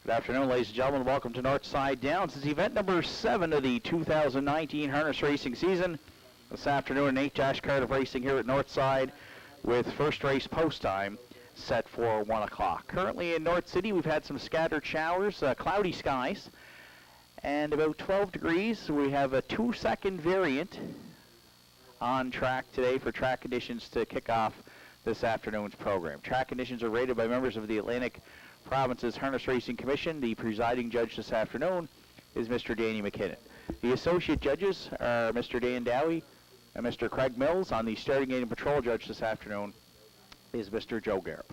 Good afternoon, ladies and gentlemen. Welcome to Northside Downs. It's event number 7 of the 2019 harness racing season. This afternoon, an 8-dash card of racing here at Northside with first race post time set for 1 o'clock. Currently in North City, we've had some scattered showers, cloudy skies, and about 12 degrees. We have a 2-second variant on track today for track conditions to kick off this afternoon's program. Track conditions are rated by members of the Atlantic Province's Harness Racing Commission. The presiding judge this afternoon is Mr. Danny McKinnon. The associate judges are Mr. Dan Dowie and Mr. Craig Mills. On the starting gate and patrol judge this afternoon is Mr. Joe Garb.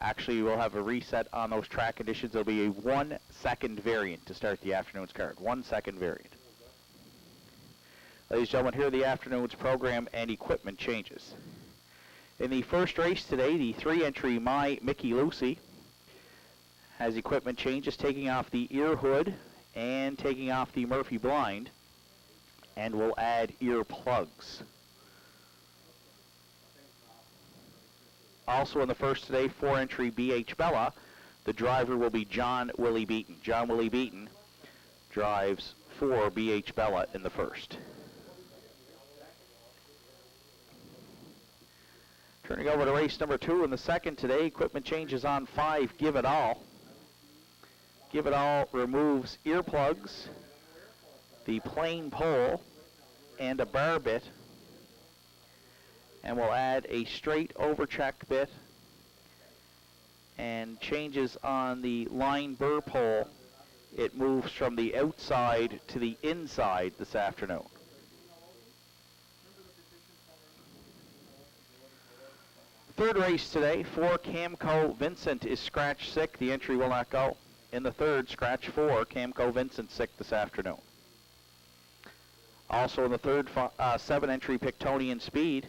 Actually, we'll have a reset on those track conditions. There'll be a 1-second variant to start the afternoon's card. 1-second variant. Ladies and gentlemen, here are the afternoon's program and equipment changes. In the first race today, the 3-entry My Mickey Lucy has equipment changes, taking off the ear hood and taking off the Murphy blind, and will add ear plugs. Also in the first today, 4-entry BH Bella, the driver will be John Willie Beaton. John Willie Beaton drives for BH Bella in the first. Turning over to race number 2 in the second today, equipment changes on 5, Give It All. Give It All removes earplugs, the plain pole, and a bar bit, and will add a straight overcheck bit, and changes on the line burr pole. It moves from the outside to the inside this afternoon. Third race today, 4 Camco Vincent is scratch sick. The entry will not go. In the third, scratch 4, Camco Vincent sick this afternoon. Also in the third, 7-entry Pictonian Speed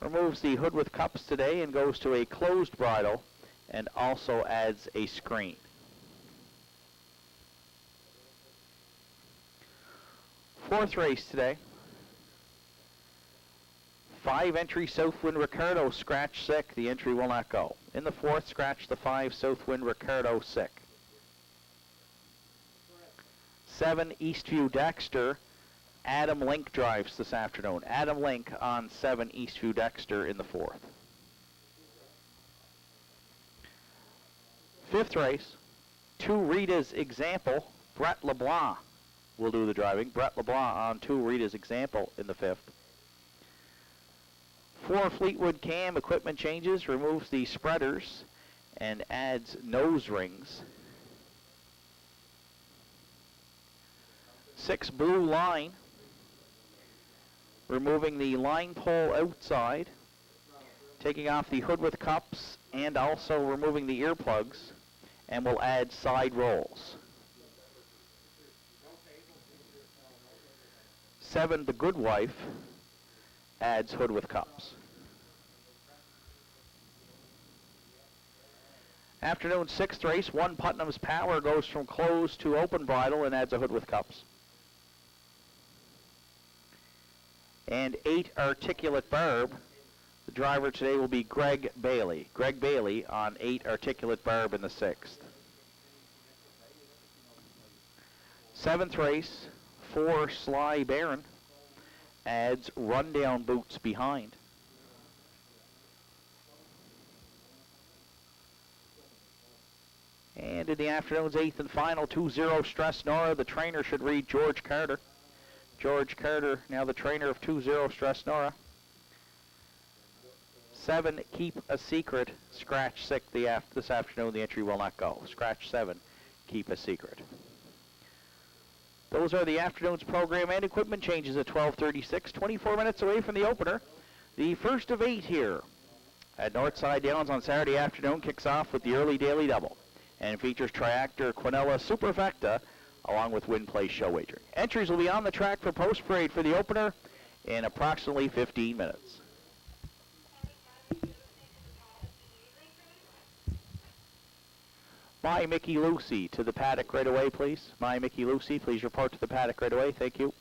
removes the hood with cups today and goes to a closed bridle and also adds a screen. Fourth race today, 5-entry Southwind Ricardo scratch sick. The entry will not go. In the fourth, scratch the 5 Southwind Ricardo sick. 7 Eastview Dexter. Adam Link drives this afternoon. Adam Link on 7 Eastview Dexter in the fourth. Fifth race, 2 Rita's Example. Brett LeBlanc will do the driving. Brett LeBlanc on 2 Rita's Example in the fifth. 4 Fleetwood Cam equipment changes, removes the spreaders and adds nose rings. 6 Blue Line, removing the line pole outside, taking off the hood with cups and also removing the earplugs, and will add side rolls. 7 The Good Wife adds hood with cups. Afternoon 6th race, 1 Putnam's Power goes from closed to open bridle and adds a hood with cups. And 8 Articulate Barb. The driver today will be Greg Bailey. Greg Bailey on 8 Articulate Barb in the 6th. 7th race, 4 Sly Baron adds rundown boots behind. And in the afternoon's 8th and final, 2-0 Stress Nora. The trainer should read George Carter. George Carter, now the trainer of 2-0 Stress Nora. 7 Keep a Secret, scratch sick this afternoon. The entry will not go. Scratch 7, Keep a Secret. Those are the afternoon's program and equipment changes at 12:36, 24 minutes away from the opener. The first of 8 here at Northside Downs on Saturday afternoon kicks off with the early daily double and features Triactor Quinella Superfecta along with Win Play Show Wagering. Entries will be on the track for post parade for the opener in approximately 15 minutes. My Mickey Lucy to the paddock right away, please. My Mickey Lucy, please report to the paddock right away. Thank you.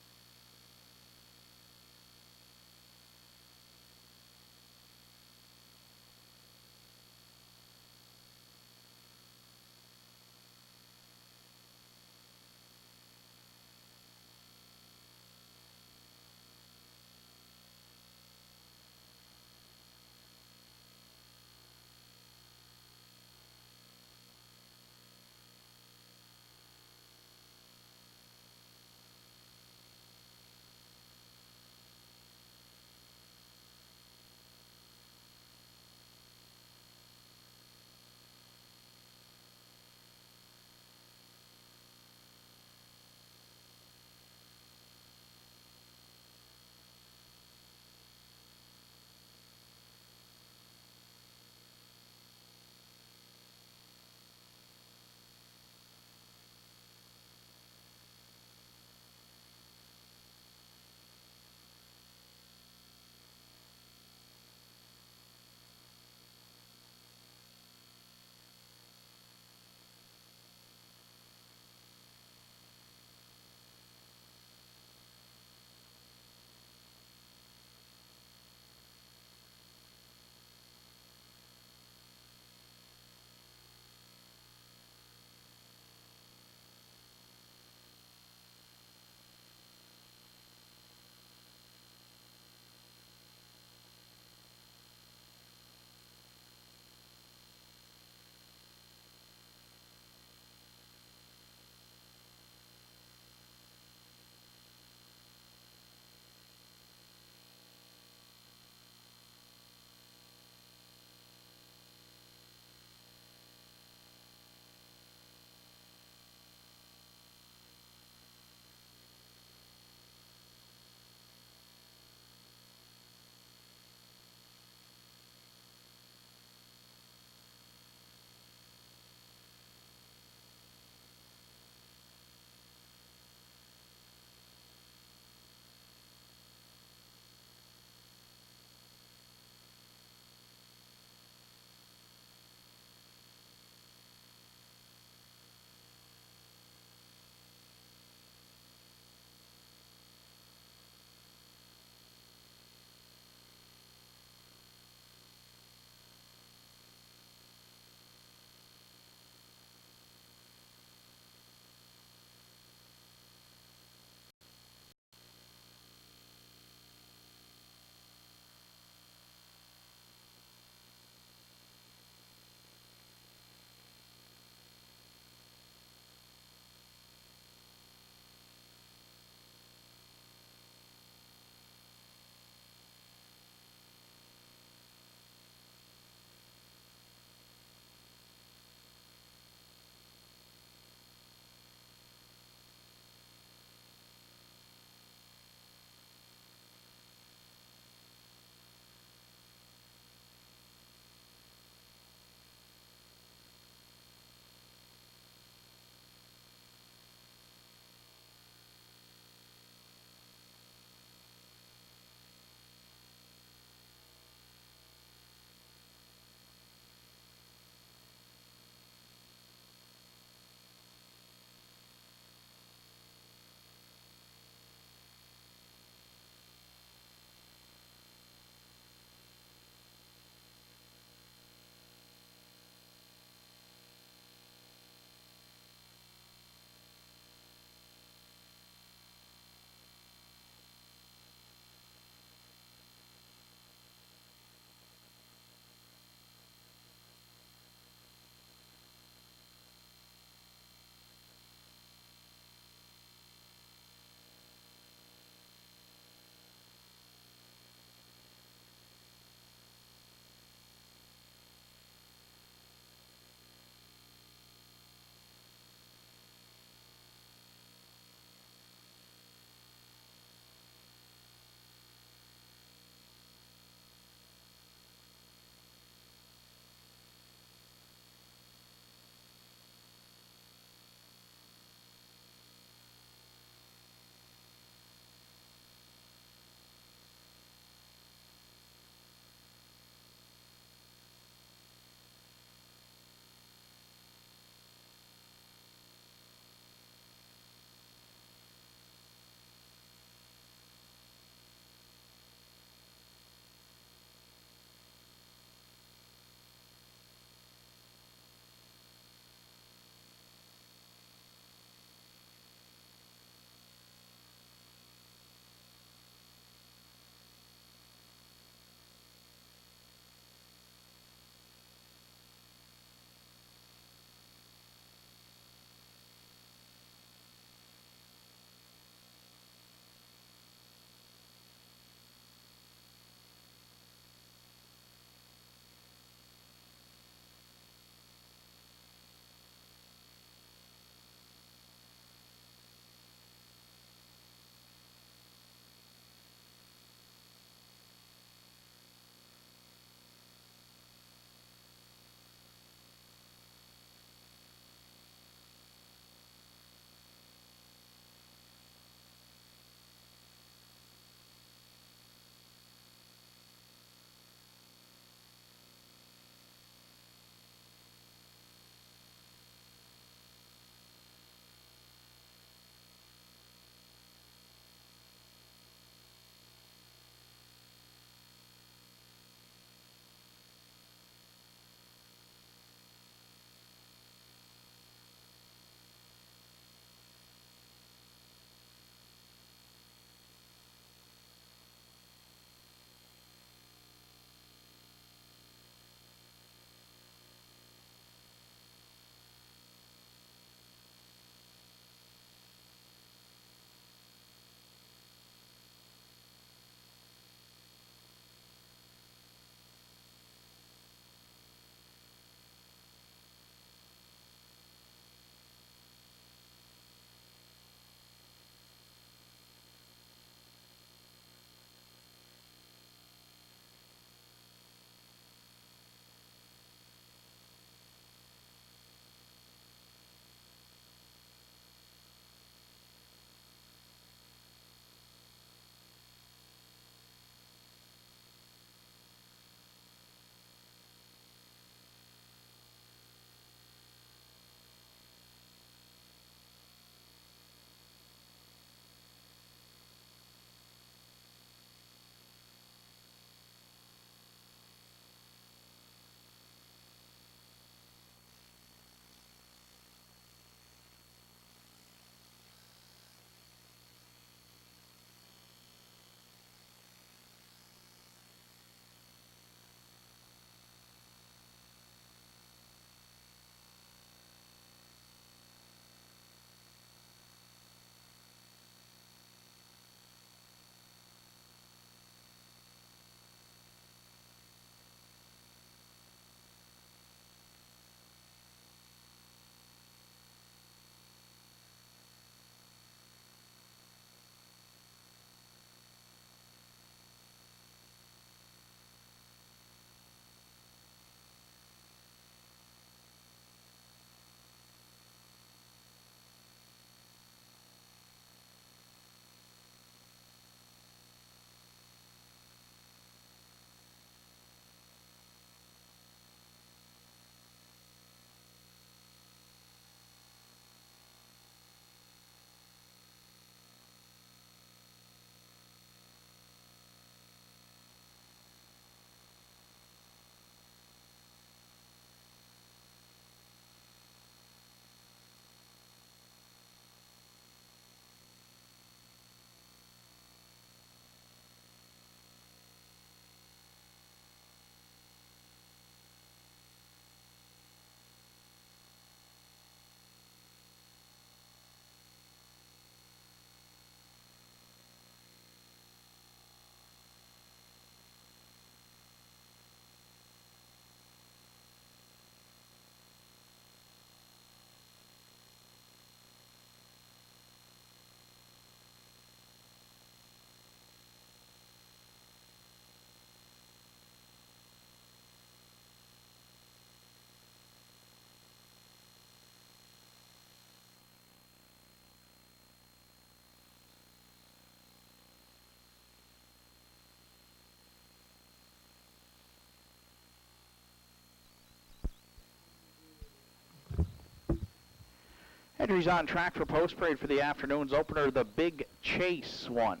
Entries on track for post parade for the afternoon's opener. The Big Chase one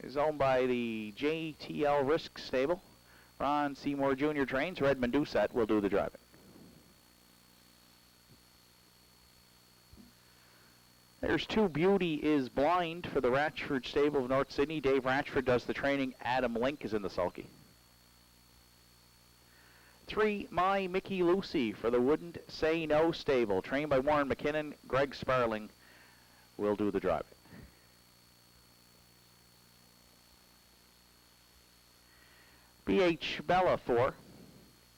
is owned by the JTL Risk Stable. Ron Seymour Jr. trains. Redmond Doucette will do the driving. There's 2 Beauty is Blind for the Ratchford Stable of North Sydney. Dave Ratchford does the training. Adam Link is in the sulky. 3 My Mickey Lucy for the Wouldn't Say No Stable. Trained by Warren McKinnon. Greg Sparling will do the driving. BH Bella 4.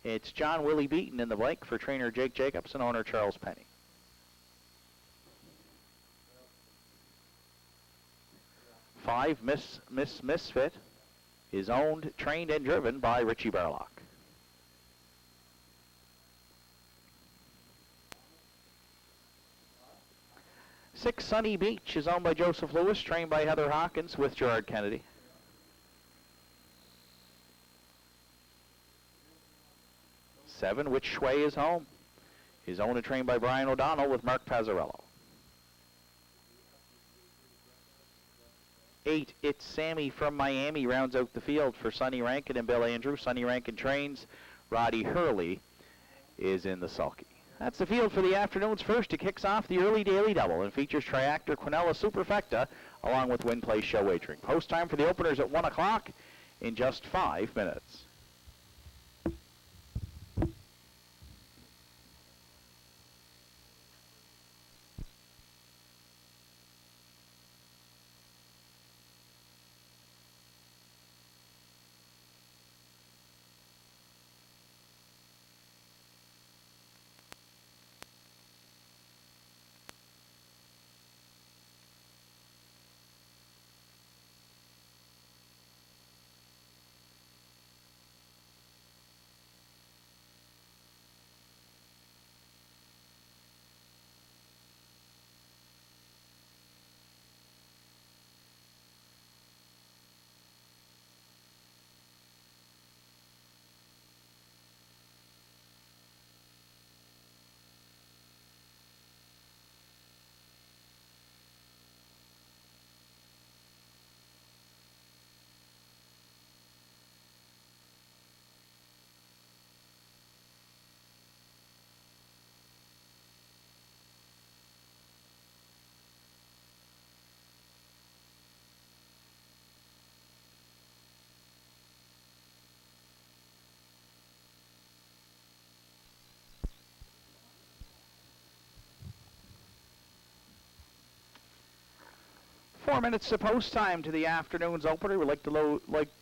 It's John Willie Beaton in the blank for trainer Jake Jacobs and owner Charles Penny. 5 Miss Misfit is owned, trained, and driven by Richie Barlock. 6 Sunny Beach is owned by Joseph Lewis, trained by Heather Hawkins with Gerard Kennedy. 7 Which Way is Home is owned and trained by Brian O'Donnell with Mark Pazzarello. 8 It's Sammy from Miami rounds out the field for Sonny Rankin and Bill Andrew. Sonny Rankin trains. Roddy Hurley is in the sulky. That's the field for the afternoon's first. It kicks off the early daily double and features Triactor Quinella Superfecta along with Win Place Show Wagering. Post time for the openers at 1 o'clock in just 5 minutes. Four minutes to post time to the afternoon's opener. We'd like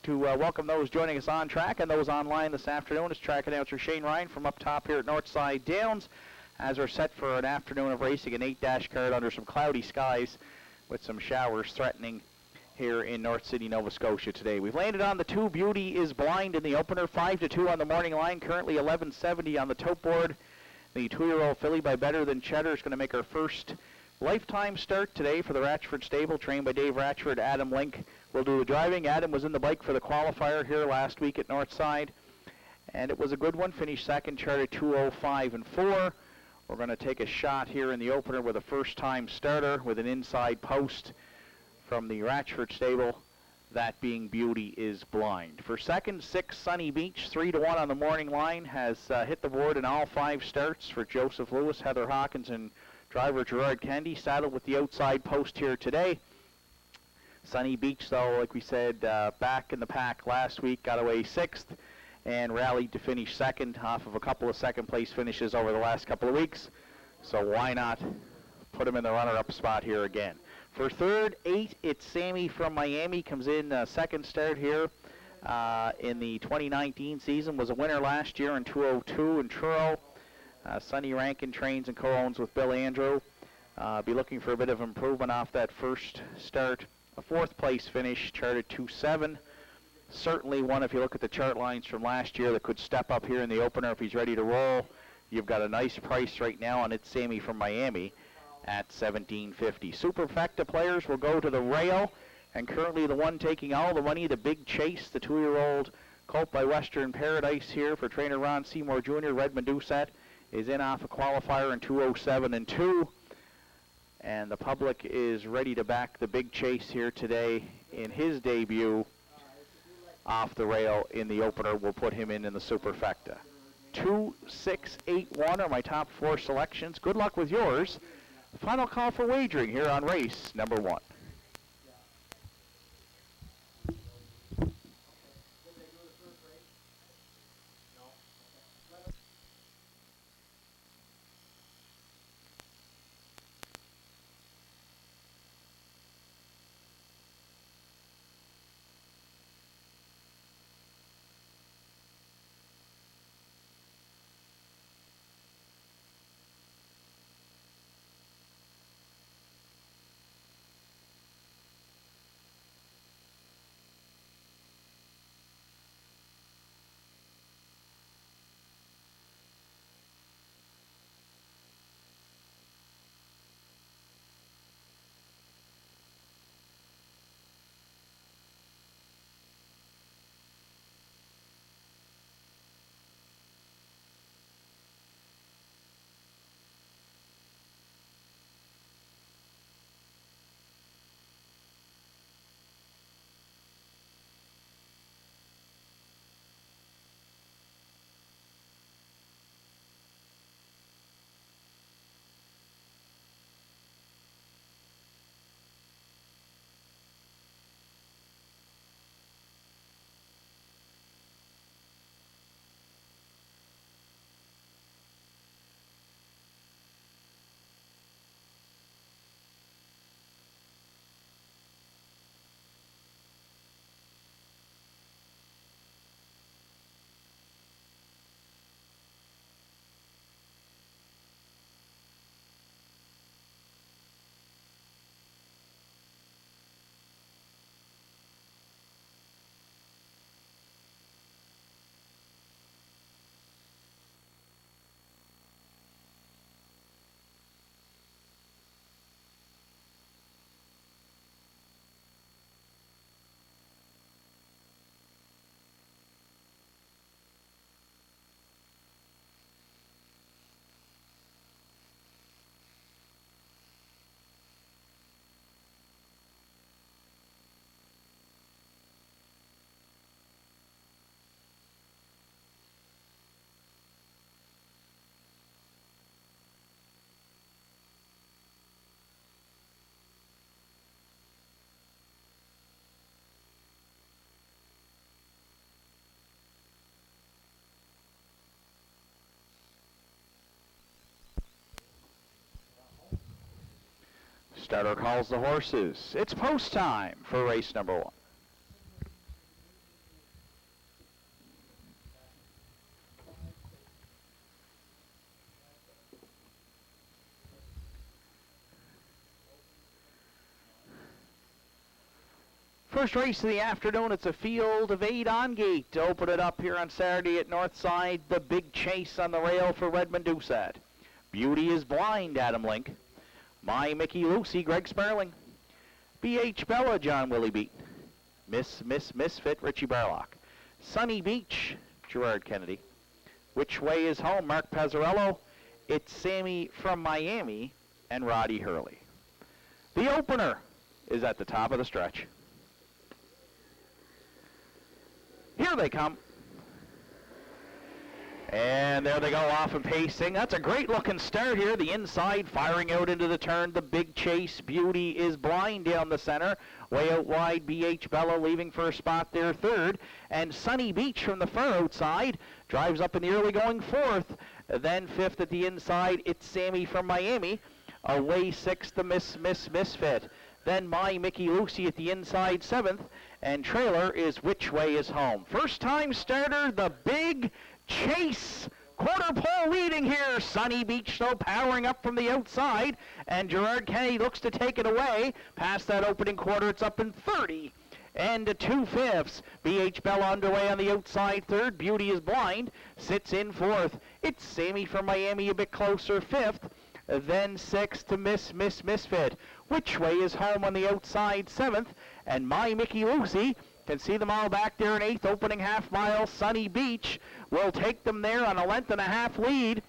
to welcome those joining us on track and those online this afternoon. It's track announcer Shane Ryan from up top here at Northside Downs, as we're set for an afternoon of racing, an 8-dash card under some cloudy skies with some showers threatening here in North Sydney, Nova Scotia today. We've landed on the 2 Beauty is Blind in the opener, 5-2 on the morning line, currently 1170 on the tote board. The 2-year-old filly by Better Than Cheddar is going to make her first lifetime start today for the Ratchford Stable, trained by Dave Ratchford. Adam Link will do the driving. Adam was in the bike for the qualifier here last week at Northside, and it was a good one. Finished second, charted 2:05 and 4. We're going to take a shot here in the opener with a first-time starter with an inside post from the Ratchford Stable, that being Beauty is Blind. For second, 6 Sunny Beach, 3-1 on the morning line, has hit the board in all 5 starts for Joseph Lewis, Heather Hawkins, and driver Gerard Kennedy, saddled with the outside post here today. Sunny Beach, though, like we said, back in the pack last week, got away 6th and rallied to finish second off of a couple of second-place finishes over the last couple of weeks. So why not put him in the runner-up spot here again? For third, 8, It's Sammy from Miami, comes in second start here in the 2019 season, was a winner last year in 2:02 in Truro. Sonny Rankin trains and co-owns with Bill Andrew. Be looking for a bit of improvement off that first start. A 4th place finish, charted 2:07. Certainly one, if you look at the chart lines from last year, that could step up here in the opener if he's ready to roll. You've got a nice price right now on It's Sammy from Miami at $17.50. Superfecta players will go to the rail, and currently the one taking all the money, the Big Chase, the 2-year-old colt by Western Paradise here for trainer Ron Seymour Jr. Redmond Doucette is in off a qualifier in 2:07 and 2. And the public is ready to back the Big Chase here today in his debut off the rail in the opener. We'll put him in the Superfecta. 2, 6, 8, 1 are my top 4 selections. Good luck with yours. Final call for wagering here on race number 1. Starter calls the horses. It's post time for race number 1. First race of the afternoon, it's a field of 8 on gate to open it up here on Saturday at Northside. The Big Chase on the rail for Redmond Doucette. Beauty is Blind, Adam Link. My Mickey Lucy, Greg Sperling. BH Bella, John Willie Beat. Misfit, Richie Barlock. Sunny Beach, Gerard Kennedy. Which Way is Home, Mark Pazzarello. It's Sammy from Miami and Roddy Hurley. The opener is at the top of the stretch. Here they come. And there they go, off and pacing. That's a great looking start here. The inside firing out into the turn. The Big Chase. Beauty is Blind down the center. Way out wide, BH Bella leaving for a spot there third. And Sunny Beach from the far outside drives up in the early going fourth. Then fifth at the inside, it's Sammy from Miami. Away sixth, the Misfit. Then My Mickey Lucy at the inside seventh. And trailer is Which Way is Home. First time starter, the Big Chase. Quarter pole leading here. Sunny Beach, though, powering up from the outside. And Gerard Kennedy looks to take it away. Past that opening quarter, it's up in 30. And 2/5. BH Bella underway on the outside third. Beauty is Blind. Sits in fourth. It's Sammy from Miami a bit closer, fifth. Then sixth to Misfit. Which Way is Home on the outside, seventh. And My Mickey Lucy. Can see them all back there in eighth, opening half mile. Sunny Beach will take them there on a length and a half lead.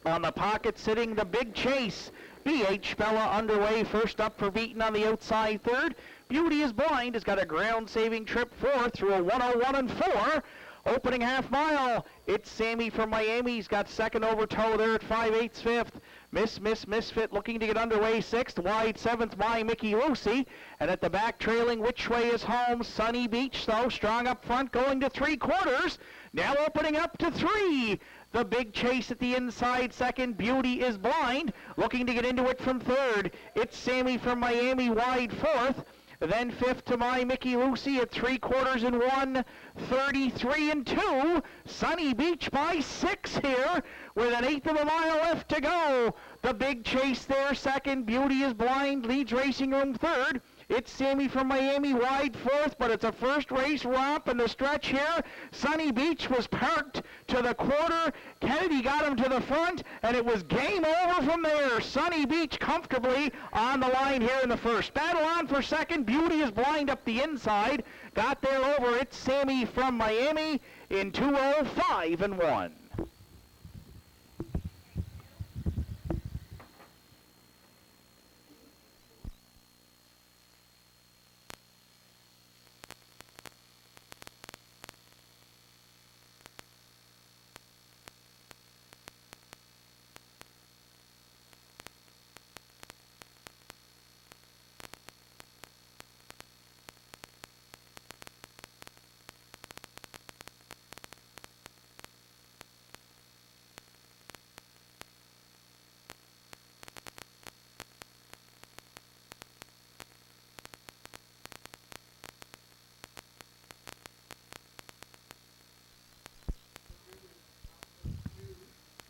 On the pocket sitting the Big Chase. BH Bella underway, first up for Beaton on the outside third. Beauty is Blind has got a ground-saving trip fourth through a 1:01 and 4. Opening half mile, it's Sammy from Miami. He's got second over toe there at 5/8 fifth. Misfit looking to get underway sixth. Wide seventh, My Mickey Lucy. And at the back trailing, Which Way is Home? Sunny Beach, though, strong up front, going to 3/4. Now opening up to 3. The Big Chase at the inside second. Beauty is Blind, looking to get into it from third. It's Sammy from Miami wide fourth. Then fifth to My Mickey Lucy at 3/4 and 1:33 and 2. Sunny Beach by 6 here with an eighth of a mile left to go. The Big Chase there second. Beauty is Blind leads Racing Room third. It's Sammy from Miami wide fourth, but it's a first race romp in the stretch here. Sunny Beach was parked to the quarter. Kennedy got him to the front, and it was game over from there. Sunny Beach comfortably on the line here in the first. Battle on for second. Beauty is Blind up the inside. Got there over. It's Sammy from Miami in 2:05 and 1.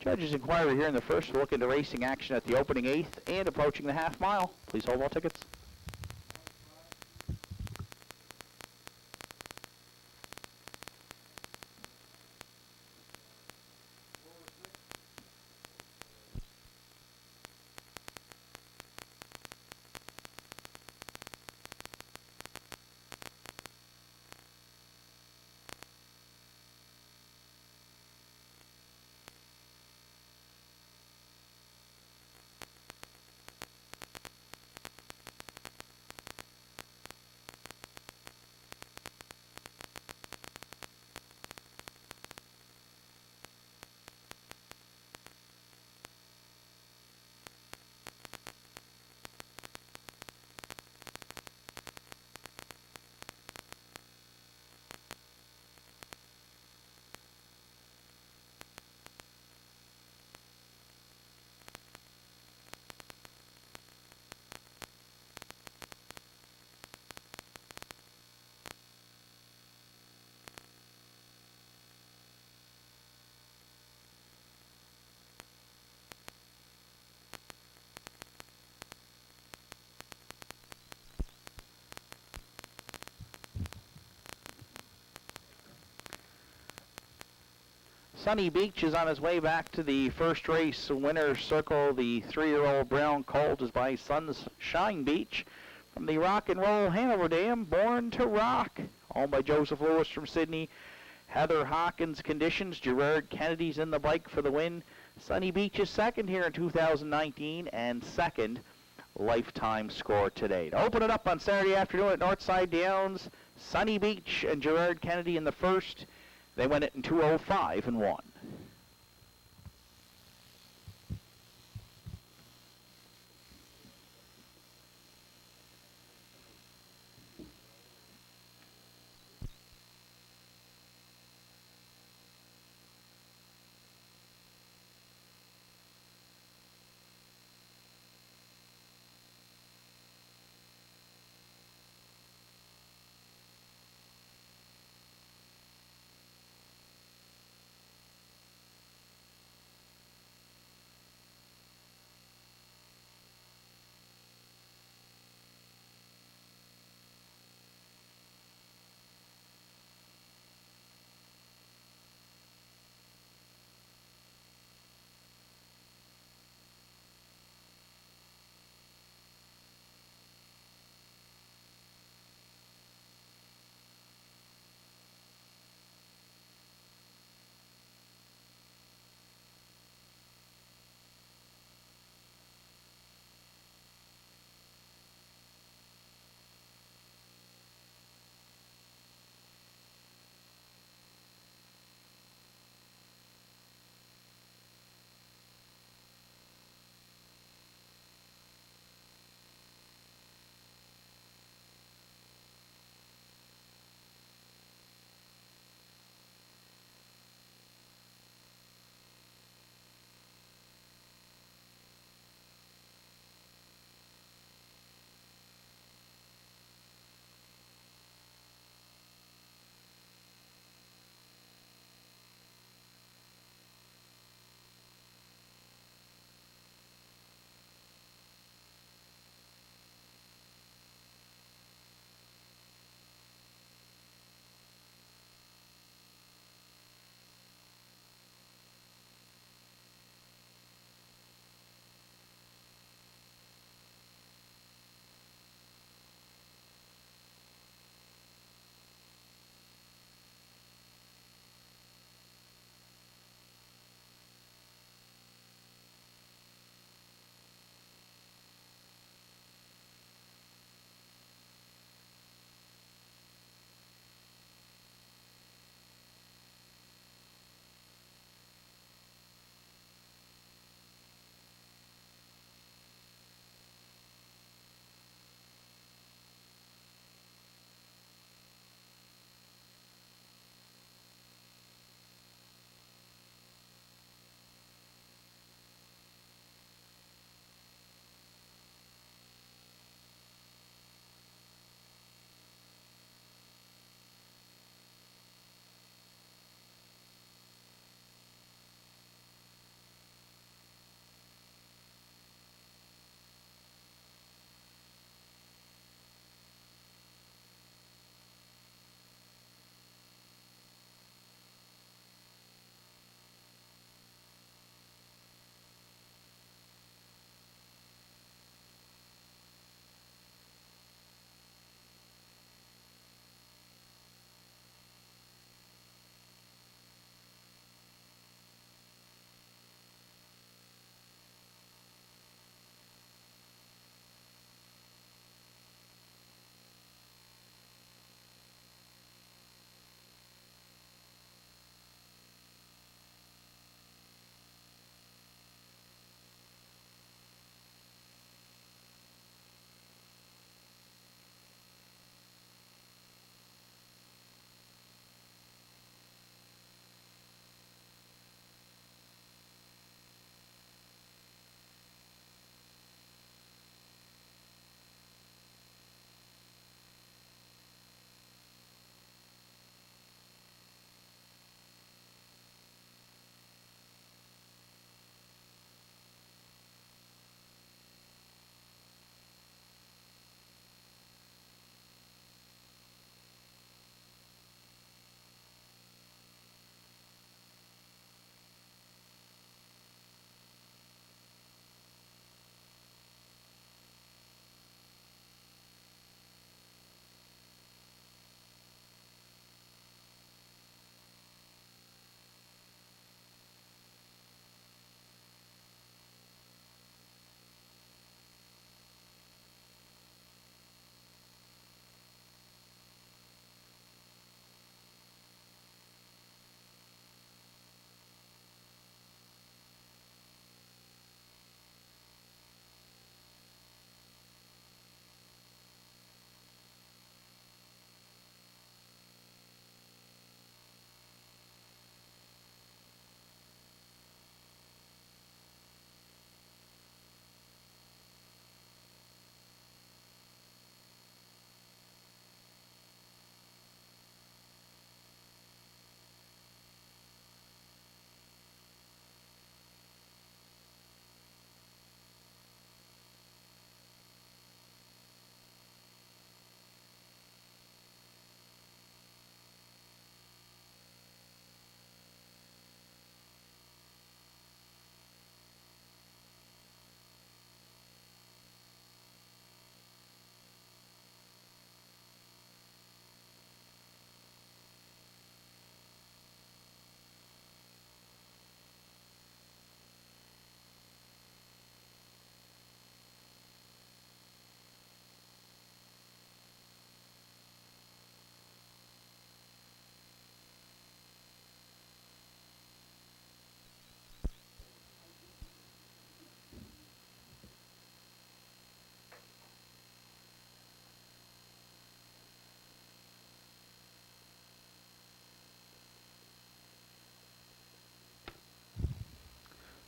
Judges inquiry here in the first. We'll look into racing action at the opening eighth and approaching the half mile. Please hold all tickets. Sunny Beach is on his way back to the first race winner's circle. The 3-year-old brown colt is by Sunshine Beach from the Rock and Roll Hanover Dam, Born to Rock, owned by Joseph Lewis from Sydney. Heather Hawkins conditions. Gerard Kennedy's in the bike for the win. Sunny Beach is second here in 2019 and second lifetime score today. To open it up on Saturday afternoon at Northside Downs, Sunny Beach and Gerard Kennedy in the first. They went it in 2:05 and 1.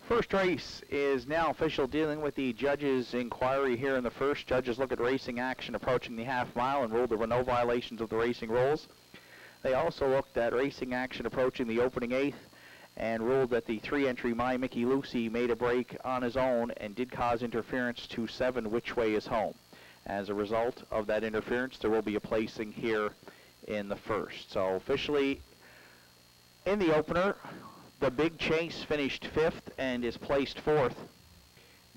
First race is now official, dealing with the judges' inquiry here in the first. Judges look at racing action approaching the half mile and ruled there were no violations of the racing rules. They also looked at racing action approaching the opening eighth and ruled that the 3-entry My Mickey Lucy made a break on his own and did cause interference to 7 Which Way Is Home. As a result of that interference, there will be a placing here in the first. So officially in the opener, the Big Chase finished 5th and is placed 4th.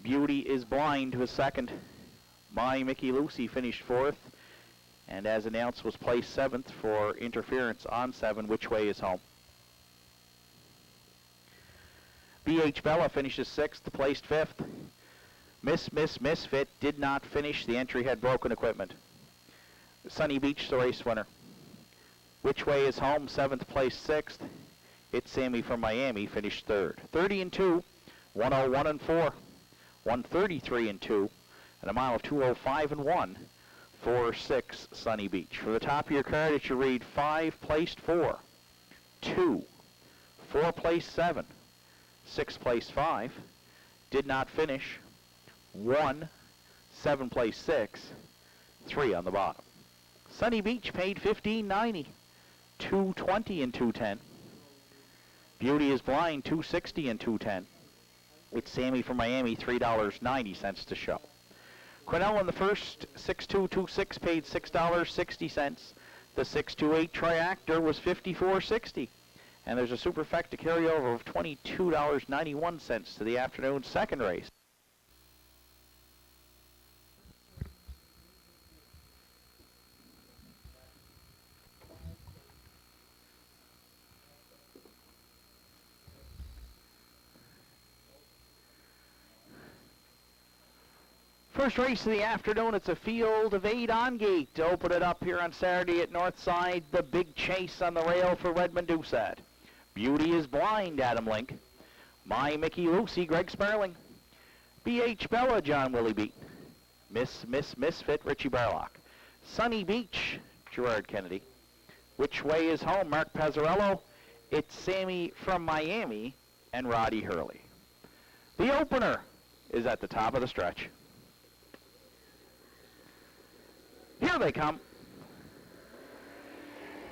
Beauty is Blind was 2nd. My Mickey Lucy finished 4th, and as announced was placed 7th for interference on 7 Which Way Is Home. BH Bella finishes 6th, placed 5th. Misfit did not finish. The entry had broken equipment. Sunny Beach, the race winner. Which Way Is Home, 7th, placed 6th. It's Sammy from Miami, finished 3rd. 30 and 2, 101 and 4, 133 and 2, and a mile of 205 and 1 for 6 Sunny Beach. For the top of your card, it should read 5 placed 4, 2, 4 placed 7, 6 placed 5, did not finish, 1, 7 placed 6, 3 on the bottom. Sunny Beach paid $15.90, 220 and 210. Beauty is Blind, $260 and 210. It's Sammy from Miami, $3.90 to show. Cornell in the first, 6-2-2-6, paid $6.60. The 6-2-8 Triactor was $54.60. And there's a superfecta carryover of $22.91 to the afternoon second race. First race of the afternoon, it's a field of 8 on gate to open it up here on Saturday at Northside. The Big Chase on the rail for Redmond Doucette. Beauty is Blind, Adam Link. My Mickey Lucy, Greg Sperling. BH Bella, John Willie Beat. Misfit, Richie Barlock. Sunny Beach, Gerard Kennedy. Which Way Is Home, Mark Pazzarello. It's Sammy from Miami and Roddy Hurley. The opener is at the top of the stretch. Here they come.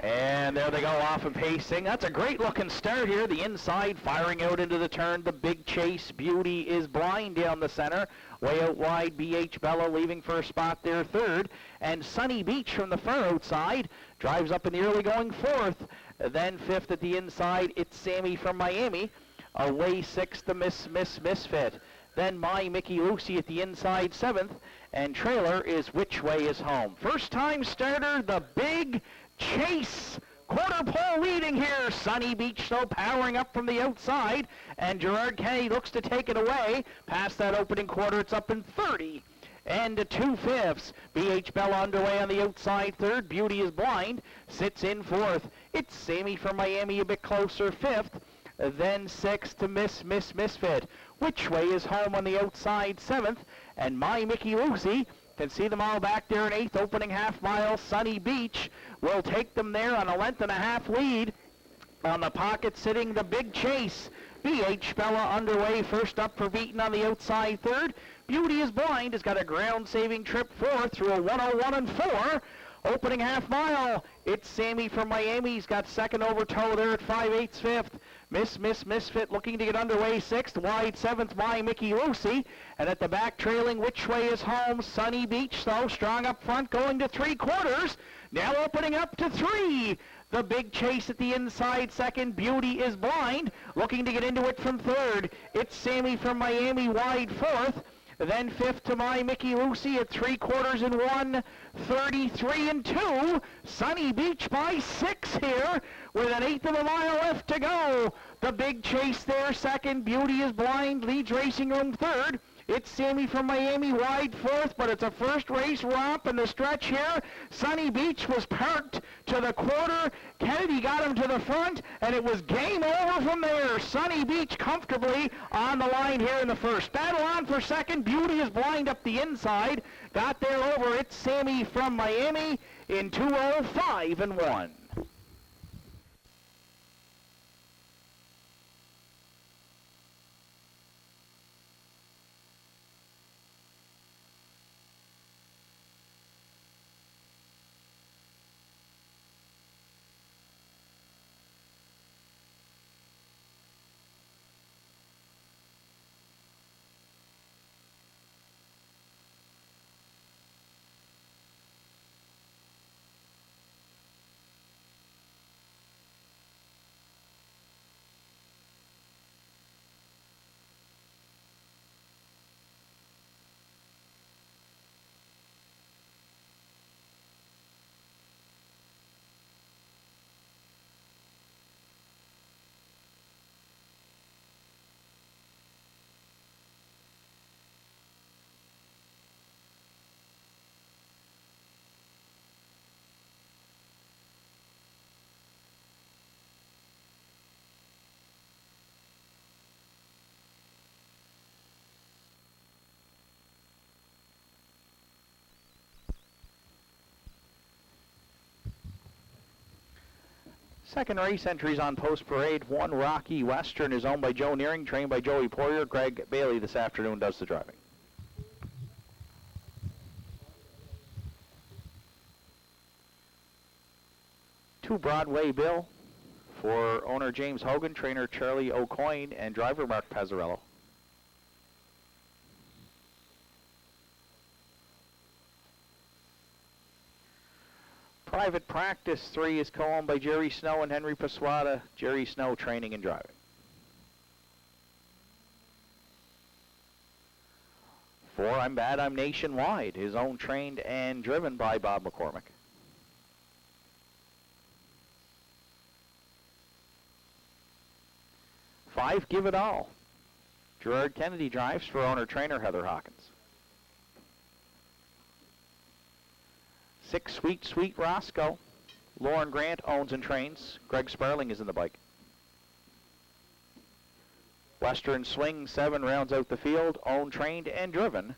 And there they go, off and pacing. That's a great looking start here. The inside firing out into the turn. The Big Chase. Beauty is Blind down the center. Way out wide, BH Bella leaving for a spot there, 3rd. And Sunny Beach from the far outside drives up in the early going 4th. Then 5th at the inside, it's Sammy from Miami. Away 6th, the Misfit. Then My Mickey Lucy at the inside, 7th. And trailer is Which Way Is Home. First time starter, the Big Chase. Quarter pole leading here. Sunny Beach, though, powering up from the outside. And Gerard Kennedy looks to take it away. Past that opening quarter, it's up in 30. And 2/5. BH Bella underway on the outside, 3rd. Beauty is Blind. Sits in 4th. It's Sammy from Miami a bit closer, 5th. Then 6th to Misfit. Which Way Is Home on the outside, 7th. And My Mickey Lucy, can see them all back there in 8th, opening half mile. Sunny Beach will take them there on a 1.5 length lead. On the pocket sitting the Big Chase. BH Bella underway, first up for Beaton on the outside, 3rd. Beauty is Blind has got a ground-saving trip 4th through a 101 and 4. Opening half mile, it's Sammy from Miami. He's got 2nd over toe there at 5/8, 5th. Misfit looking to get underway, 6th. Wide 7th, My Mickey Lucy. And at the back trailing, Which Way Is Home, Sunny Beach, though, strong up front, going to 3/4. Now opening up to 3. The Big Chase at the inside, 2nd. Beauty is Blind, looking to get into it from 3rd. It's Sammy from Miami, wide 4th. Then 5th to My Mickey Lucy at 3/4 and 1, 33 and 2. Sunny Beach by 6 here with an 1/8 of a mile left to go. The Big Chase there, 2nd. Beauty is Blind, leads Racing Room 3rd. It's Sammy from Miami, wide 4th, but it's a first race romp in the stretch here. Sunny Beach was parked to the quarter. Kennedy got him to the front, and it was game over from there. Sunny Beach comfortably on the line here in the first. Battle on for 2nd. Beauty is Blind up the inside. Got there over. It's Sammy from Miami in 2:05 and 1. Second race entries on Post Parade. One Rocky Western is owned by Joe Nearing, trained by Joey Poirier. Greg Bailey this afternoon does the driving. Two Broadway Bill for owner James Hogan, trainer Charlie O'Coin, and driver Mark Pezzarello. Private Practice 3 is co-owned by Jerry Snow and Henry Paswada. Jerry Snow training and driving. 4 I'm Bad, I'm Nationwide is owned, trained, and driven by Bob McCormick. 5 Give It All. Gerard Kennedy drives for owner trainer Heather Hawkins. 6 Sweet Sweet Roscoe. Lauren Grant owns and trains. Greg Sparling is in the bike. Western Swing 7 rounds out the field, owned, trained, and driven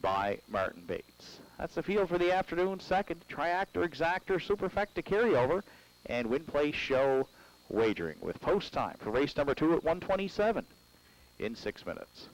by Martin Bates. That's the field for the afternoon. Second, Triactor, Exactor, Superfecta carryover, and Win Place Show wagering with post time for race number 2 at 1:27 in 6 minutes.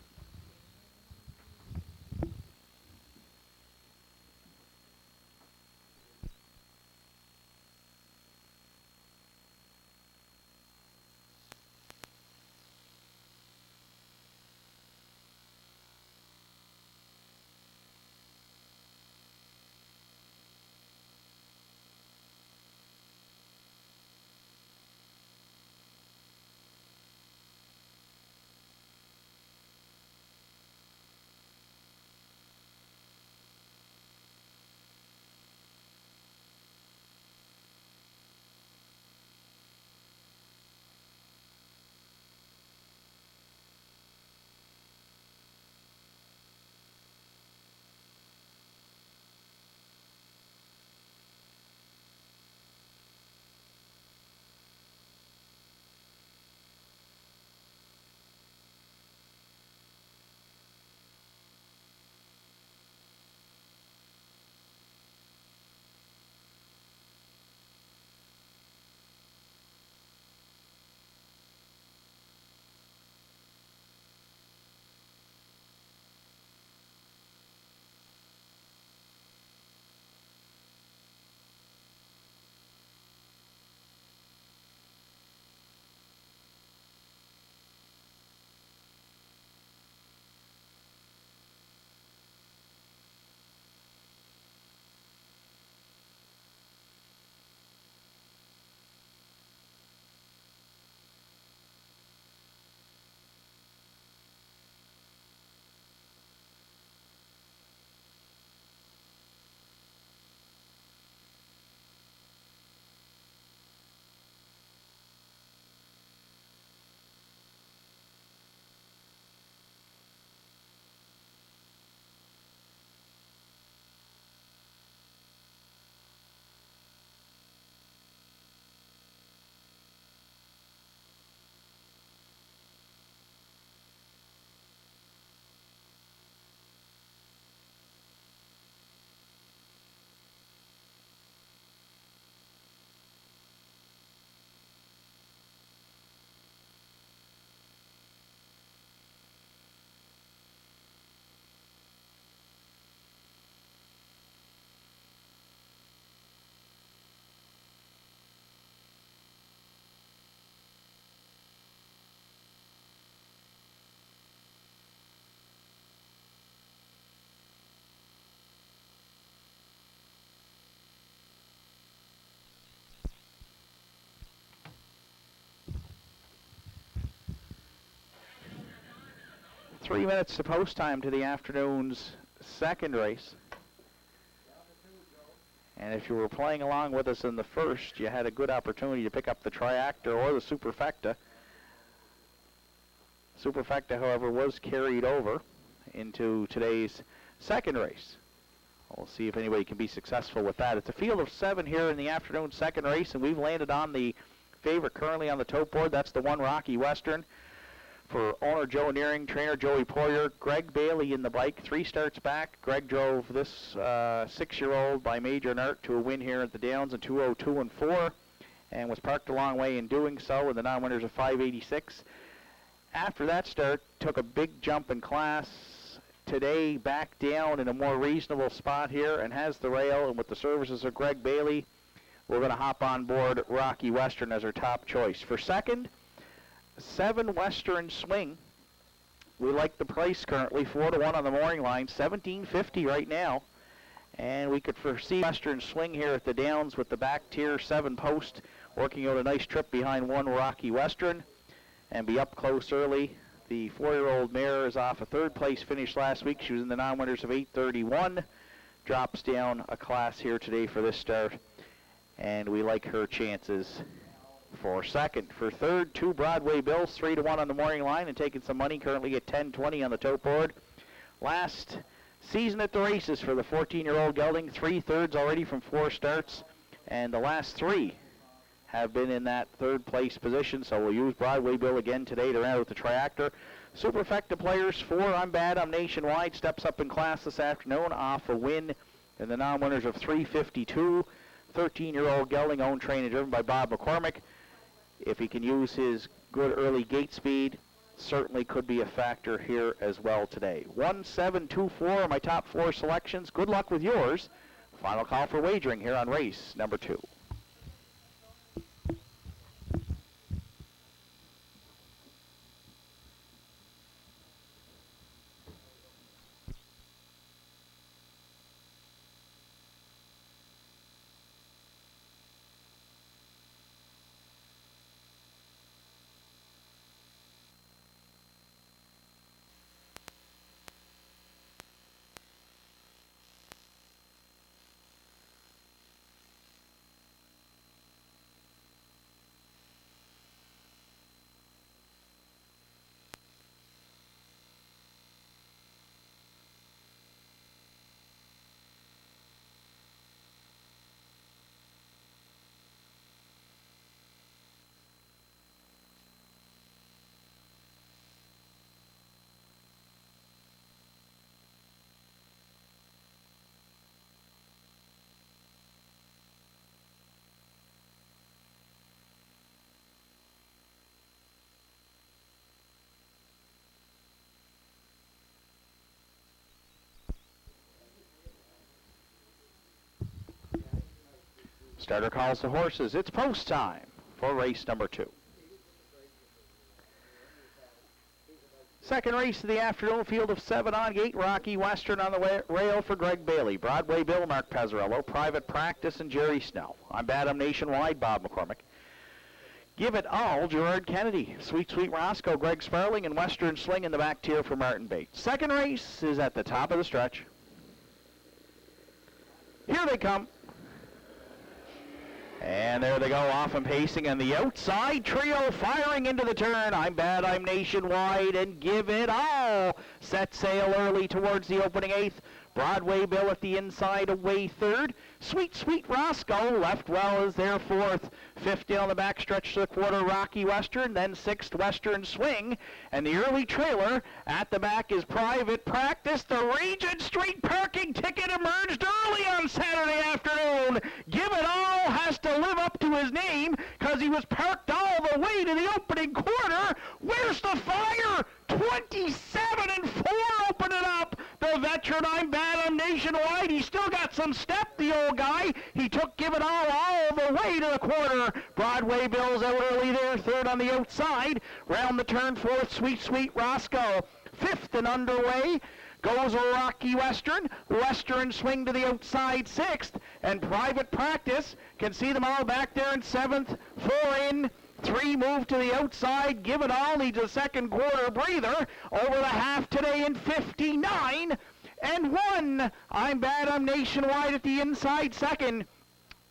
Three minutes to post time to the afternoon's second race. And if you were playing along with us in the first, you had a good opportunity to pick up the Triactor or the Superfecta. Superfecta, however, was carried over into today's second race. We'll see if anybody can be successful with that. It's a field of 7 here in the afternoon second race, and we've landed on the favorite currently on the tote board. That's the 1 Rocky Western. For owner Joe Nearing, trainer Joey Poirier, Greg Bailey in the bike. 3 starts back. Greg drove this 6-year-old by Major Nart to a win here at the Downs in 2:02 and 4. and was parked a long way in doing so, and the non-winners of 586. After that start, took a big jump in class. Today, back down in a more reasonable spot here and has the rail, and with the services of Greg Bailey, we're going to hop on board Rocky Western as our top choice. For second, 7 Western Swing. We like the price currently, 4-1 on the morning line, $17.50 right now. And we could foresee Western Swing here at the Downs with the back tier 7 post, working out a nice trip behind 1 Rocky Western and be up close early. The 4-year-old mare is off a 3rd place finish last week. She was in the non-winners of 8:31. Drops down a class here today for this start, and we like her chances for second. For third, 2 Broadway Bills, 3-1 on the morning line and taking some money, currently at 10.20 on the tote board. Last season at the races for the 14-year-old gelding, 3/3 already from 4 starts, and the last 3 have been in that 3rd place position, so we'll use Broadway Bill again today to round out the triactor. Super effective players, 4 I'm Bad, I'm Nationwide, steps up in class this afternoon off a win in the non-winners of 3:52. 13-year-old gelding, owned, trained, and driven by Bob McCormick. If he can use his good early gate speed, certainly could be a factor here as well today. 1, 7, 2, 4 are my top 4 selections. Good luck with yours. Final call for wagering here on race number 2. Starter calls the horses. It's post time for race number 2. Second race of the afternoon, field of 7 on gate. Rocky Western on the rail for Greg Bailey. Broadway Bill, Mark Pezzarello. Private Practice, and Jerry Snell. I'm Bad, I'm Nationwide, Bob McCormick. Give It All, Gerard Kennedy. Sweet Sweet Roscoe, Greg Sparling, and Western Sling in the back tier for Martin Bates. Second race is at the top of the stretch. Here they come. And there they go, off and pacing, and the outside trio firing into the turn. I'm Bad, I'm Nationwide, and Give It All. Set sail early towards the opening 8th. Broadway Bill at the inside, away 3rd. Sweet Sweet Roscoe left well as their 4th. 5th down the back stretch to the quarter, Rocky Western, then 6th Western Swing. And the early trailer at the back is Private Practice. The Regent Street parking ticket emerged early on Saturday afternoon. Give It All has to live up to his name because he was parked all the way to the opening quarter. Where's the fire? 27-4 open it up. The veteran, I'm Bad, I'm Nationwide. He still got some step, the old guy. He took Give It All the way to the quarter. Broadway Bill's out early there, 3rd on the outside. Round the turn, 4th, Sweet Sweet Roscoe. 5th and underway goes Rocky Western. Western Swing to the outside, 6th. And Private Practice can see them all back there in 7th. 4 in. 3 move to the outside. Give It All needs a second quarter breather. Over the half today in 59 and 1. I'm Bad, I'm Nationwide at the inside, 2nd.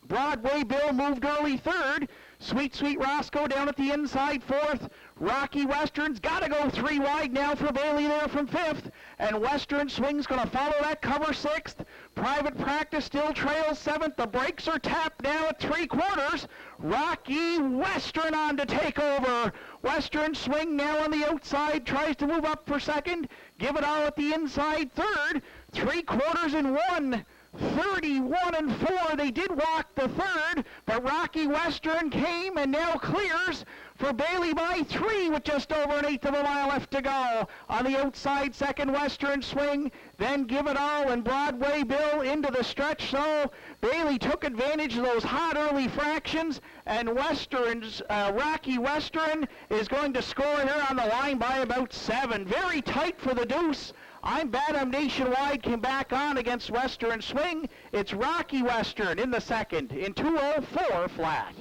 Broadway Bill moved early, 3rd. Sweet Sweet Roscoe down at the inside, 4th. Rocky Western's got to go 3 wide now for Bailey there from 5th. And Western Swing's going to follow that cover, 6th. Private Practice still trails 7th. The brakes are tapped now at 3/4. Rocky Western on to take over. Western Swing now on the outside, tries to move up for 2nd. Give It All at the inside, 3rd. 3/4 and 1. 31-4. They did walk the third, but Rocky Western came and now clears for Bailey by 3 with just over an eighth of a mile left to go. On the outside, second Western swing, then Give It All and Broadway Bill into the stretch. So Bailey took advantage of those hot early fractions, and Rocky Western is going to score here on the line by about 7. Very tight for the deuce. I'm Badham Nationwide came back on against Western Swing. It's Rocky Western in the second in 2:04 flat.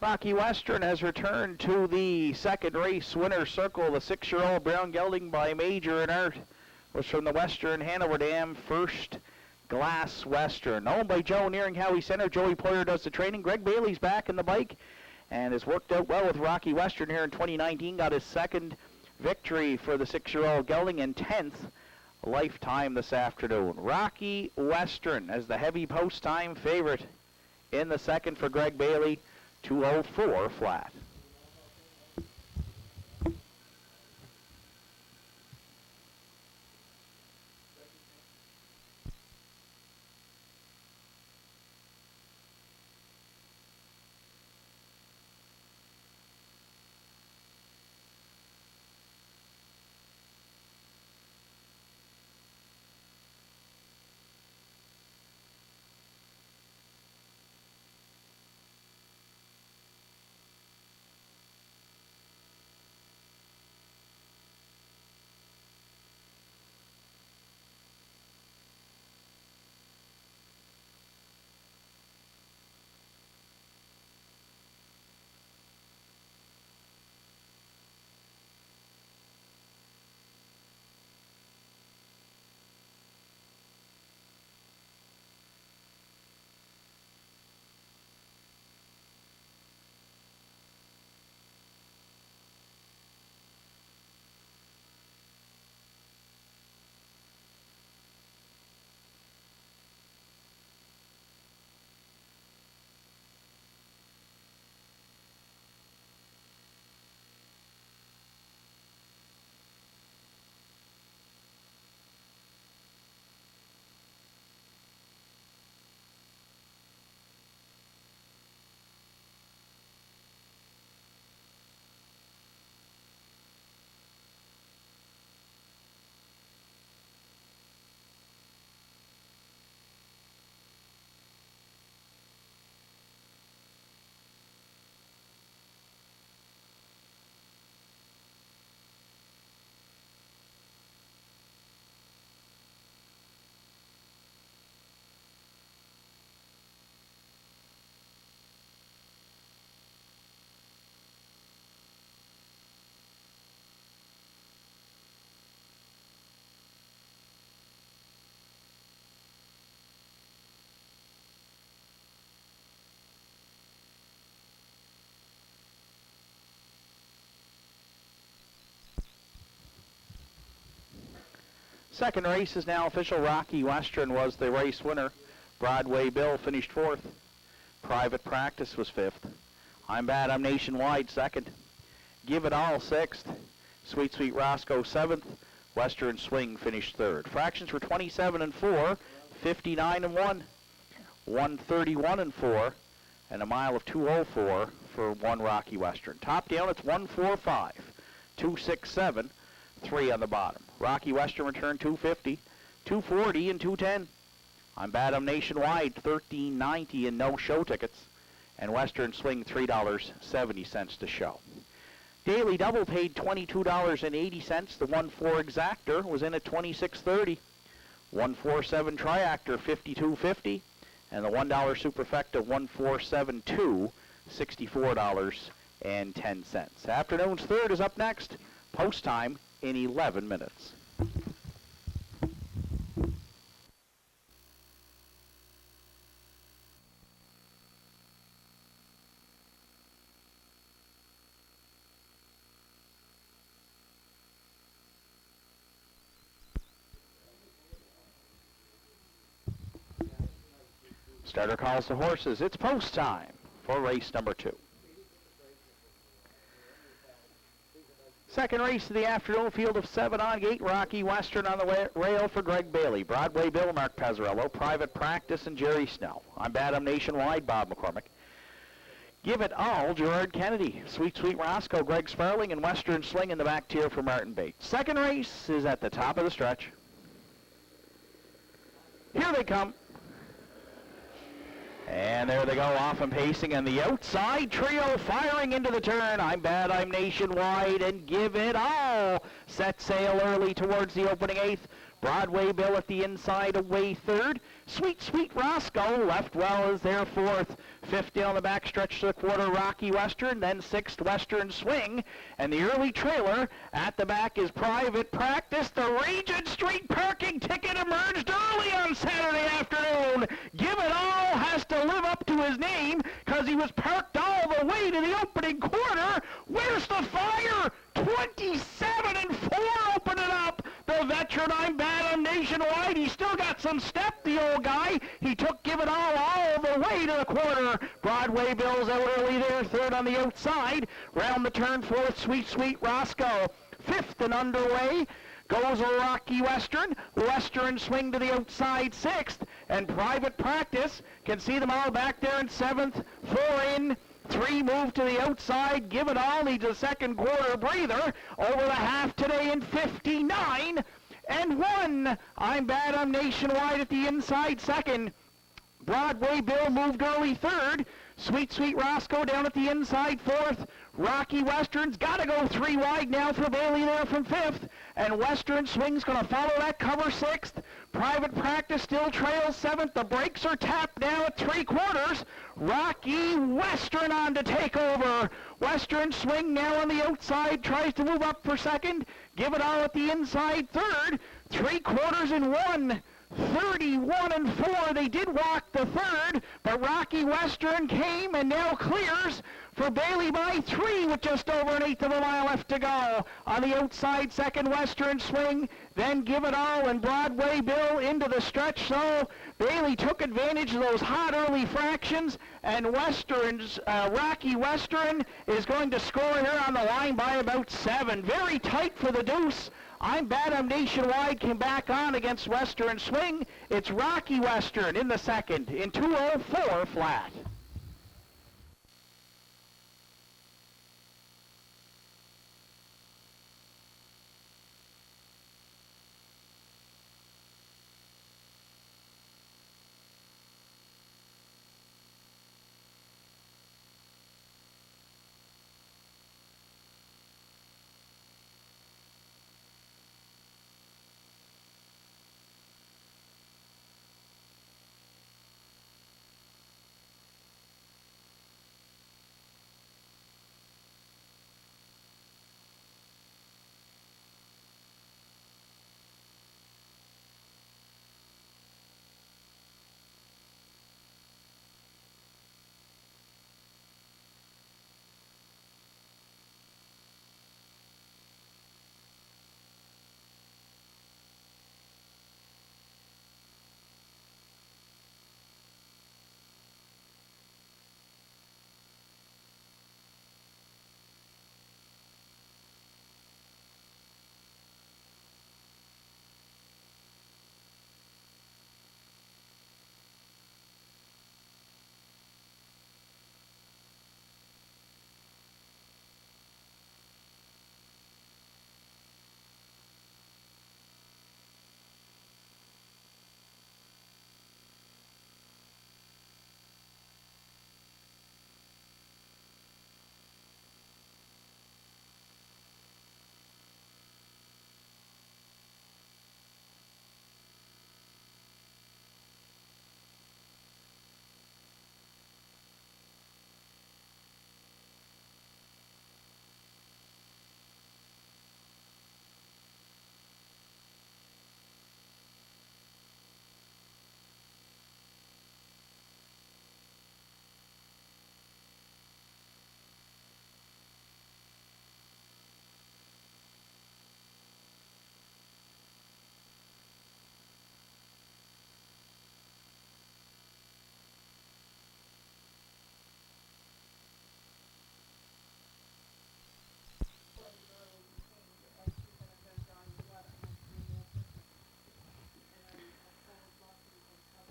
Rocky Western has returned to the second race winner's circle. The 6-year-old brown gelding by Major and Art was from the Western Hanover Dam First Glass Western. Owned by Joe Nearing Howie Center. Joey Poyer does the training. Greg Bailey's back in the bike and has worked out well with Rocky Western here in 2019. Got his second victory for the 6-year-old gelding and 10th lifetime this afternoon. Rocky Western as the heavy post time favorite in the second for Greg Bailey. 2:04 flat. Second race is now official. Rocky Western was the race winner. Broadway Bill finished fourth. Private Practice was fifth. I'm Bad, I'm Nationwide second. Give It All sixth. Sweet Sweet Roscoe seventh. Western Swing finished third. Fractions were 27 and 4, 59 and 1, 131 and 4, and a mile of 204 for one Rocky Western. Top down, it's 145, 267, 3 on the bottom. Rocky Western returned 250, 240, and 210. I'm Bad, I'm Nationwide, $13.90 and no show tickets. And Western Swing, $3.70 to show. Daily Double paid $22.80. The 1-4 Exactor was in at $26.30. 147 Triactor, $52.50. And the $1 Superfecta 1472, $64.10. Afternoon's third is up next. Post time in 11 minutes. Starter calls the horses. It's post time for race number 2. Second race of the afternoon, field of 7 on gate. Rocky Western on the rail for Greg Bailey. Broadway Bill, Mark Pezzarello. Private Practice and Jerry Snell. I'm Bad, I'm Nationwide, Bob McCormick. Give It All, Gerard Kennedy. Sweet Sweet Roscoe, Greg Sparling, and Western Swing in the back tier for Martin Bates. Second race is at the top of the stretch. Here they come. And there they go, off and pacing, and the outside trio firing into the turn. I'm Bad, I'm Nationwide, and Give It All. Set sail early towards the opening eighth. Broadway Bill at the inside, away third. Sweet Sweet Roscoe left well as their fourth. Fifth down the back stretch to the quarter, Rocky Western, then sixth Western Swing. And the early trailer at the back is Private Practice. The Regent Street parking ticket emerged early on Saturday afternoon. Give It All has to live up to his name because he was parked all the way to the opening quarter. Where's the fire? 27 and 4 open it up. The veteran, I'm Bad, I'm Nationwide. He still got some step, the old guy. He took Give It all the way to the quarter. Broadway Bill's out early there, third on the outside. Round the turn, fourth, Sweet Sweet Roscoe. Fifth and underway goes a Rocky Western. Western Swing to the outside, sixth. And Private Practice can see them all back there in seventh. 4 in. 3 move to the outside. Give It All needs a second quarter breather. Over the half today in 59 and 1. I'm Bad, I'm Nationwide at the inside second. Broadway Bill moved early third. Sweet Sweet Roscoe down at the inside fourth. Rocky Western's got to go 3 wide now for Bailey there from fifth. And Western Swing's going to follow that cover sixth. Private Practice still trails seventh. The brakes are tapped now at 3/4. Rocky Western on to take over. Western Swing now on the outside, tries to move up for second. Give It All at the inside third. 3/4 and 1. 31 and 4. They did walk the third, but Rocky Western came and now clears for Bailey by 3 with just over an eighth of a mile left to go. On the outside, second Western Swing, then Give It All and Broadway Bill into the stretch. So Bailey took advantage of those hot early fractions, and Rocky Western is going to score here on the line by about 7. Very tight for the deuce. I'm Bad, I'm Nationwide came back on against Western Swing. It's Rocky Western in the second in 2:04 flat.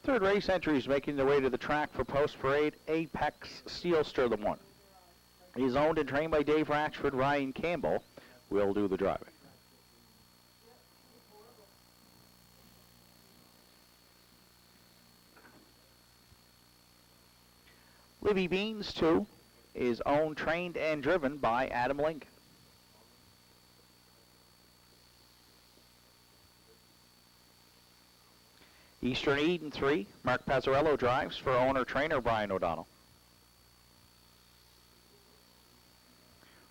Third race entries making their way to the track for Post Parade. Apex Steelster, the one. He's owned and trained by Dave Ratchford. Ryan Campbell will do the driving. Livy Beans, 2, is owned, trained, and driven by Adam Link. Eastern Eden, 3, Mark Pazzarello drives for owner-trainer Brian O'Donnell.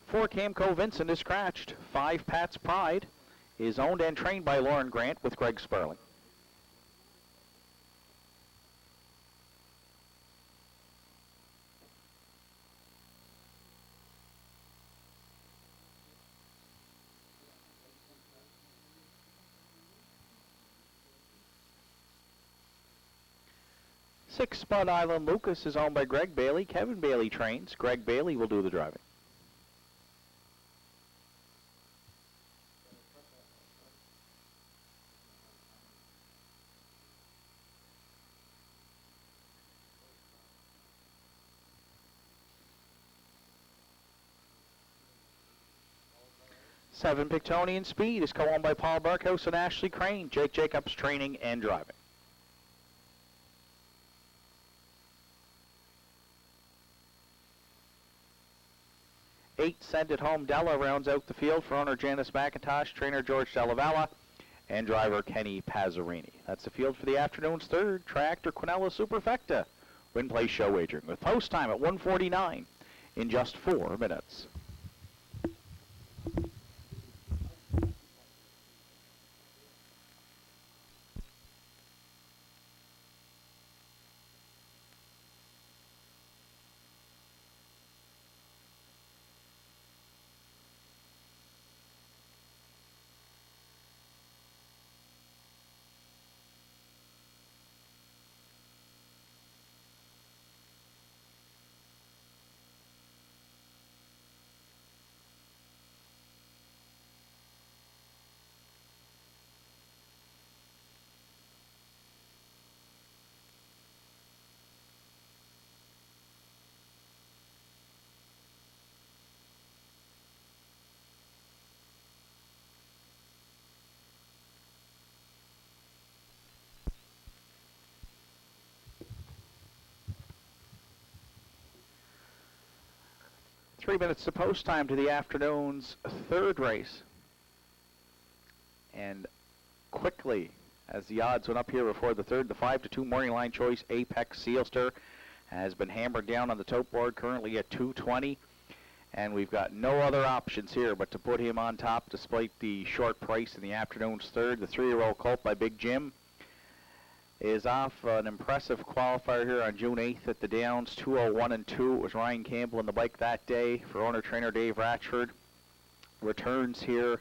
4, Camco Vincent is scratched. 5, Pat's Pride is owned and trained by Lauren Grant with Greg Sperling. Six, Spud Island Lucas is owned by Greg Bailey. Kevin Bailey trains. Greg Bailey will do the driving. Seven, Pictonian Speed is co-owned by Paul Barkhouse and Ashley Crane. Jake Jacobs training and driving. 8, Send It Home Della rounds out the field for owner Janice McIntosh, trainer George Dellavala, and driver Kenny Pazzarini. That's the field for the afternoon's third. Tractor Quinella Superfecta. Win Place Show wagering with post time at 1:49 in just 4 minutes. Three minutes to post time to the afternoon's third race. And quickly, as the odds went up here before the third, the 5-2 morning line choice, Apex Sealster, has been hammered down on the tote board, currently at 220. And we've got no other options here but to put him on top despite the short price in the afternoon's third. The 3-year-old colt by Big Jim is off an impressive qualifier here on June 8th at the Downs, 2:01.2. It was Ryan Campbell in the bike that day for owner-trainer Dave Ratchford. Returns here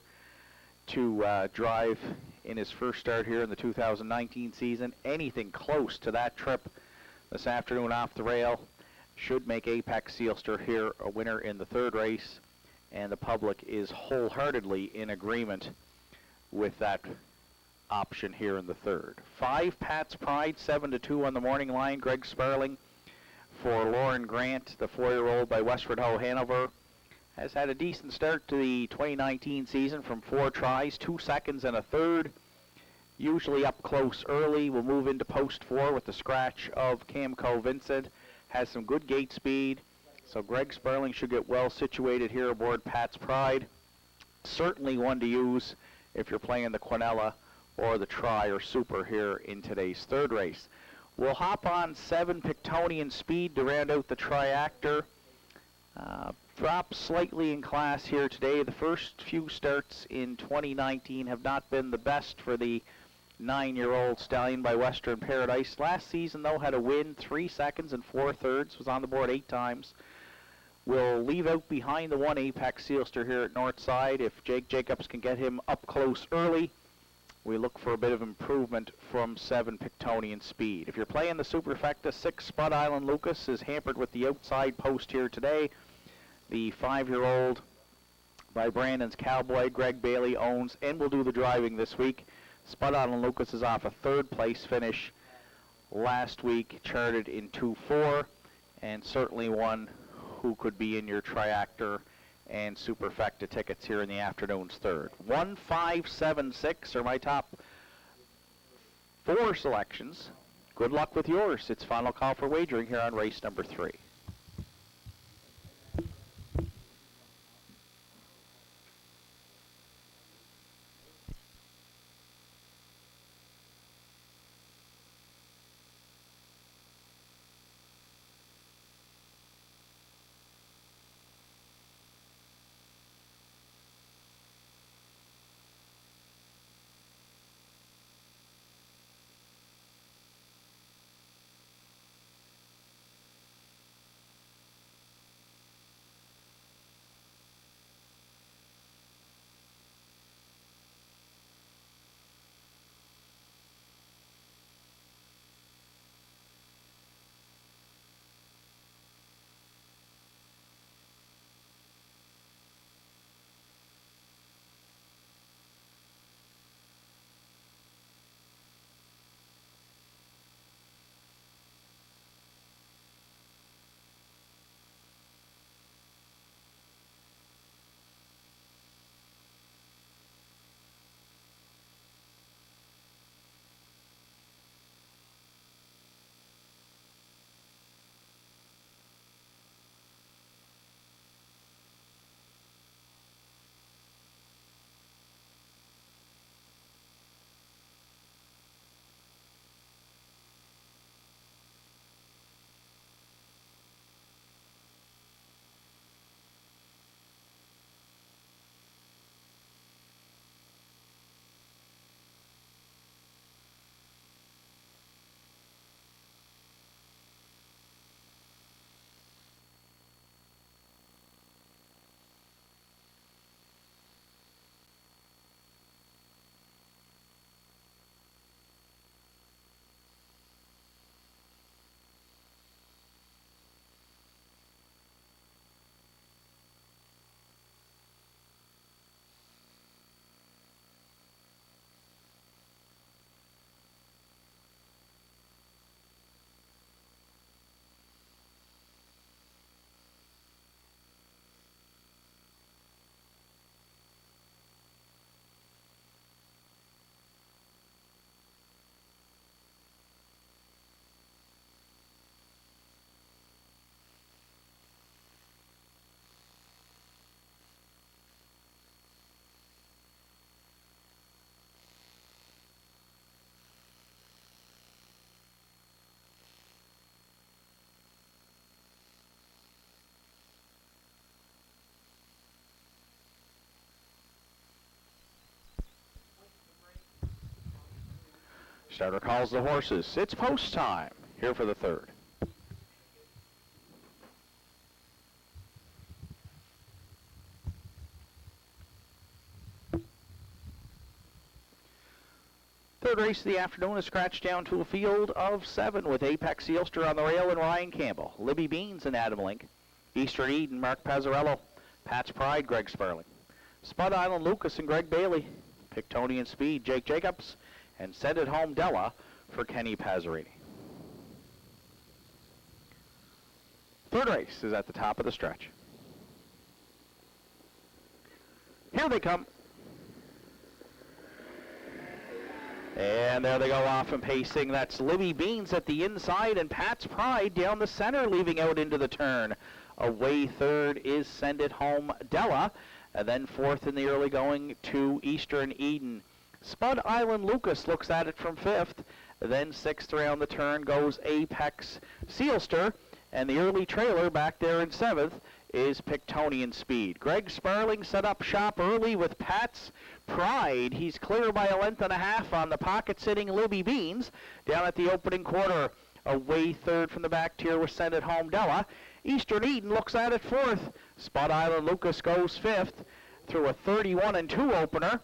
to drive in his first start here in the 2019 season. Anything close to that trip this afternoon off the rail should make Apex Sealster here a winner in the third race, and the public is wholeheartedly in agreement with that option here in the third. 5, Pat's Pride, 7-2 on the morning line. Greg Sperling for Lauren Grant, the 4-year-old by Westford Ho Hanover, has had a decent start to the 2019 season from 4 tries, 2 seconds and a third. Usually up close early. Will move into post 4 with the scratch of Camco Vincent. Has some good gate speed, so Greg Sperling should get well situated here aboard Pat's Pride. Certainly one to use if you're playing the Quinella or the Tri or Super here in today's third race. We'll hop on 7, Pictonian Speed, to round out the triactor. Dropped slightly in class here today. The first few starts in 2019 have not been the best for the 9-year-old stallion by Western Paradise. Last season, though, had a win, 3 seconds and 4 thirds, was on the board 8 times. We'll leave out behind the 1 Apex Sealster here at Northside. If Jake Jacobs can get him up close early, we look for a bit of improvement from 7, Pictonian Speed. If you're playing the Superfecta, 6, Spud Island Lucas is hampered with the outside post here today. The 5-year-old by Brandon's Cowboy, Greg Bailey owns and will do the driving this week. Spud Island Lucas is off a third place finish last week, charted in 2-4, and certainly one who could be in your triactor and superfecta tickets here in the afternoon's third. 1, 5, 7, 6 are my top 4 selections. Good luck with yours. It's final call for wagering here on race number 3. Starter calls the horses. It's post time here for the third. Third race of the afternoon is scratched down to a field of 7 with Apex Sealster on the rail and Ryan Campbell, Libby Beans and Adam Link, Eastern Eden, Mark Pazzarello, Pat's Pride, Greg Sparling, Spud Island, Lucas and Greg Bailey, Pictonian Speed, Jake Jacobs, and Send It Home Della for Kenny Pazzarini. Third race is at the top of the stretch. Here they come. And there they go off and pacing. That's Libby Beans at the inside and Pat's Pride down the center, leaving out into the turn. Away third is Send It Home Della. And then fourth in the early going to Eastern Eden. Spud Island Lucas looks at it from fifth. Then sixth around the turn goes Apex Sealster. And the early trailer back there in seventh is Pictonian Speed. Greg Sparling set up shop early with Pat's Pride. He's clear by a length and a half on the pocket-sitting Libby Beans. Down at the opening quarter, away third from the back tier with Send It Home Della. Eastern Eden looks at it fourth. Spud Island Lucas goes fifth through a 31-2 opener.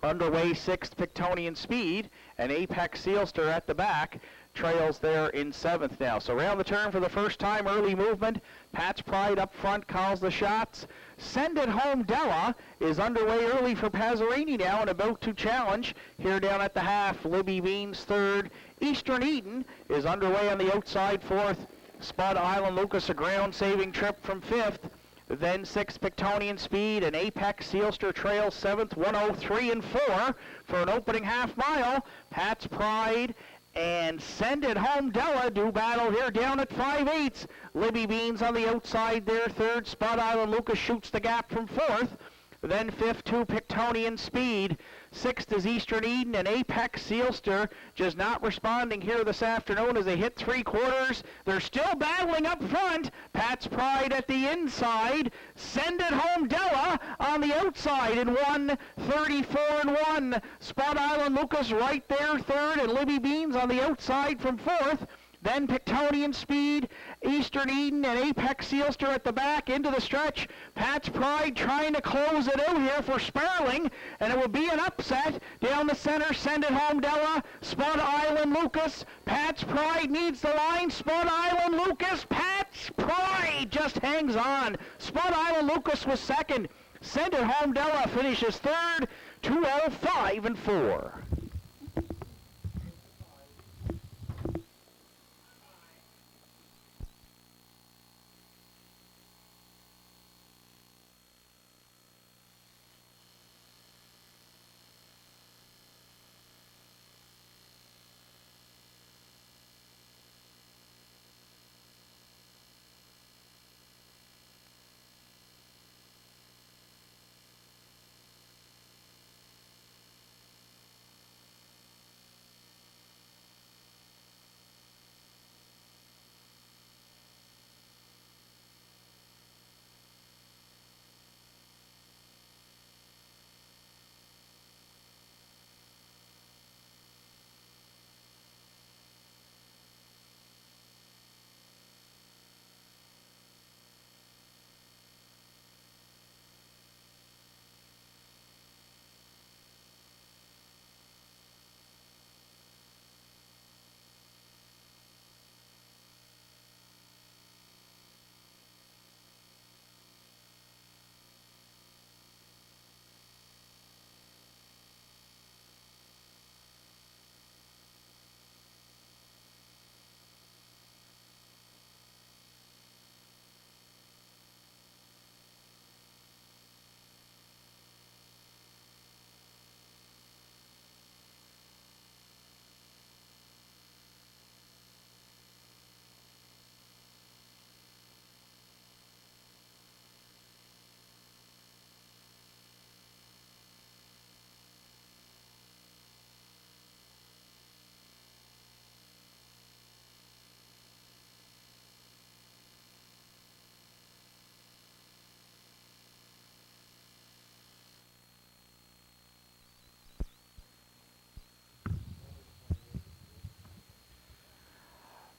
Underway, 6th, Pictonian Speed, and Apex Sealster at the back trails there in 7th now. So around the turn for the first time, early movement. Pat's Pride up front calls the shots. Send It Home Della is underway early for Pazzarini now and about to challenge here down at the half. Libby Beans 3rd. Eastern Eden is underway on the outside 4th. Spud Island Lucas a ground-saving trip from 5th. Then 6th, Pictonian Speed, and Apex Sealster trails 7th, 103 and 4 for an opening half mile. Pat's Pride and Send It Home Della do battle here down at 5/8. Libby Beans on the outside there, 3rd. Spud Island Lucas shoots the gap from 4th. Then 5th, 2, Pictonian Speed. 6th is Eastern Eden, and Apex Sealster just not responding here this afternoon as they hit 3/4. They're still battling up front. Pat's Pride at the inside. Send It Home Della on the outside in 1:34 and 1. Spud Island Lucas right there, 3rd, and Libby Beans on the outside from 4th. Then Pictonian Speed, Eastern Eden, and Apex Sealster at the back into the stretch. Pat's Pride trying to close it out here for Sparling, and it will be an upset. Down the center, Send It Home Della, Spud Island Lucas. Pat's Pride needs the line. Spud Island Lucas, Pat's Pride just hangs on. Spud Island Lucas was 2nd. Send It Home Della finishes 3rd, 2:05 and 4.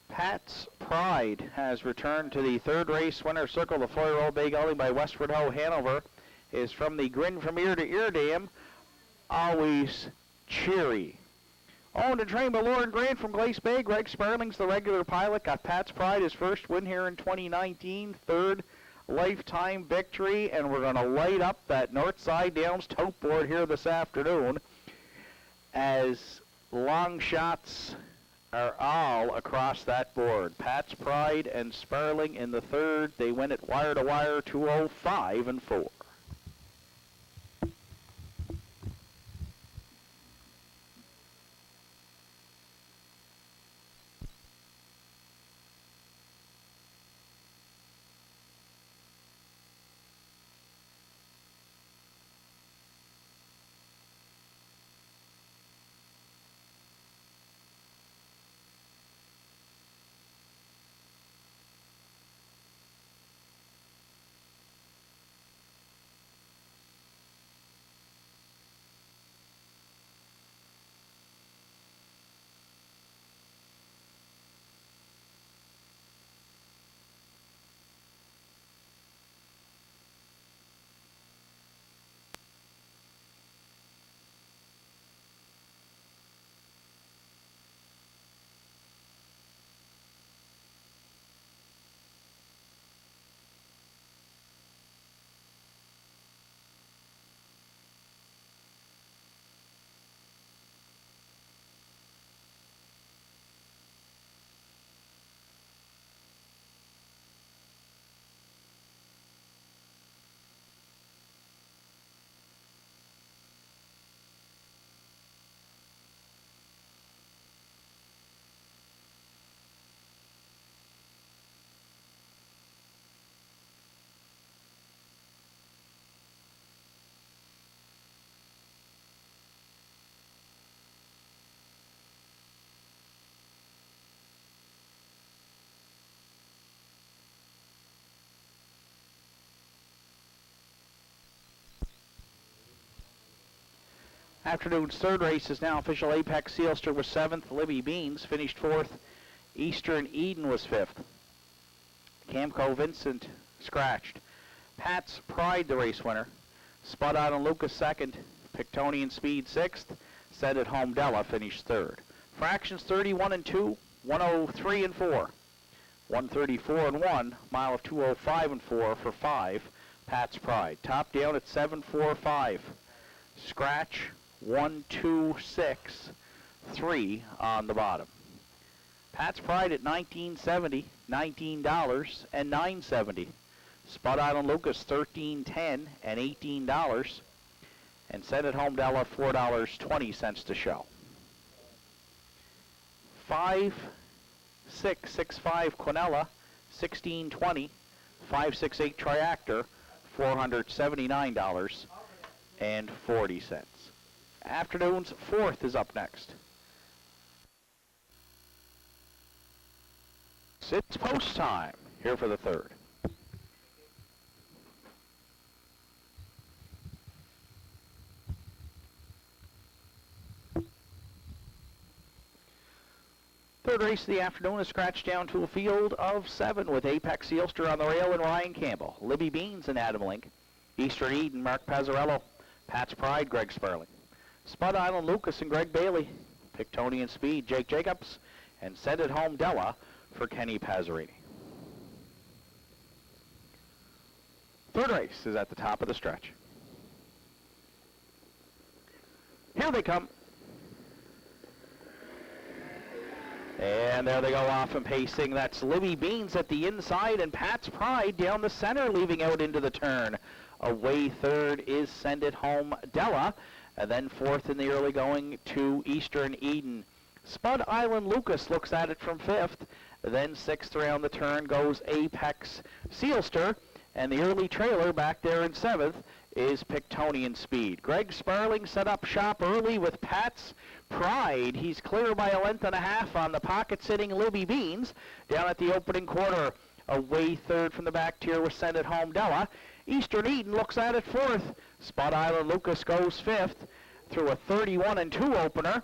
Pat's Pride has returned to the 3rd race winner circle. The 4-year-old Bay Gully by Westford Ho Hanover is from the Grin from Ear to Ear Dam. Always cheery. Owned and trained by Lauren Grant from Glace Bay. Greg Sparling's the regular pilot. Got Pat's Pride his first win here in 2019. 3rd lifetime victory. And we're going to light up that Northside Downs tote board here this afternoon as long shots are all across that board. Pat's Pride and Sparling in the 3rd. They win it wire to wire, 2:05 and 4. Afternoon's third race is now official. Apex Sealster was 7th. Libby Beans finished 4th. Eastern Eden was 5th. Camco Vincent scratched. Pat's Pride, the race winner. Spud Island Lucas 2nd. Pictonian Speed 6th. Set at Home Della finished 3rd. Fractions 31 and 2, 103 and 4. 134 and 1, mile of 205 and 4 for 5. Pat's Pride. Top down at 745. Scratch 1, 2, 6, 3 on the bottom. Pat's Pride at $19.70, $19 and $9.70. Spud Island Lucas $13.10 and $18. And Set at Home Della $4.20 to show. 5665 Quinella, 1620. 568 Triactor, $479.40. Afternoon's fourth is up next. It's post time here for the third. Third race of the afternoon is scratched down to a field of 7 with Apex Sealster on the rail and Ryan Campbell, Libby Beans and Adam Link, Eastern Eden, Mark Pazzarello, Pat's Pride, Greg Sperling, Spud Island Lucas and Greg Bailey, Pictonian Speed, Jake Jacobs, and Set at Home Della for Kenny Pazzarini. Third race is at the top of the stretch. Here they come. And there they go off and pacing. That's Libby Beans at the inside and Pat's Pride down the center, leaving out into the turn. Away third is Send It Home Della. And then fourth in the early going to Eastern Eden. Spud Island Lucas looks at it from fifth. Then sixth around the turn goes Apex Sealster. And the early trailer back there in seventh is Pictonian Speed. Greg Sparling set up shop early with Pat's Pride. He's clear by a length and a half on the pocket-sitting Libby Beans. Down at the opening quarter, away third from the back tier was Send It Home Della. Eastern Eden looks at it fourth. Spud Island Lucas goes fifth through a 31 and 2 opener.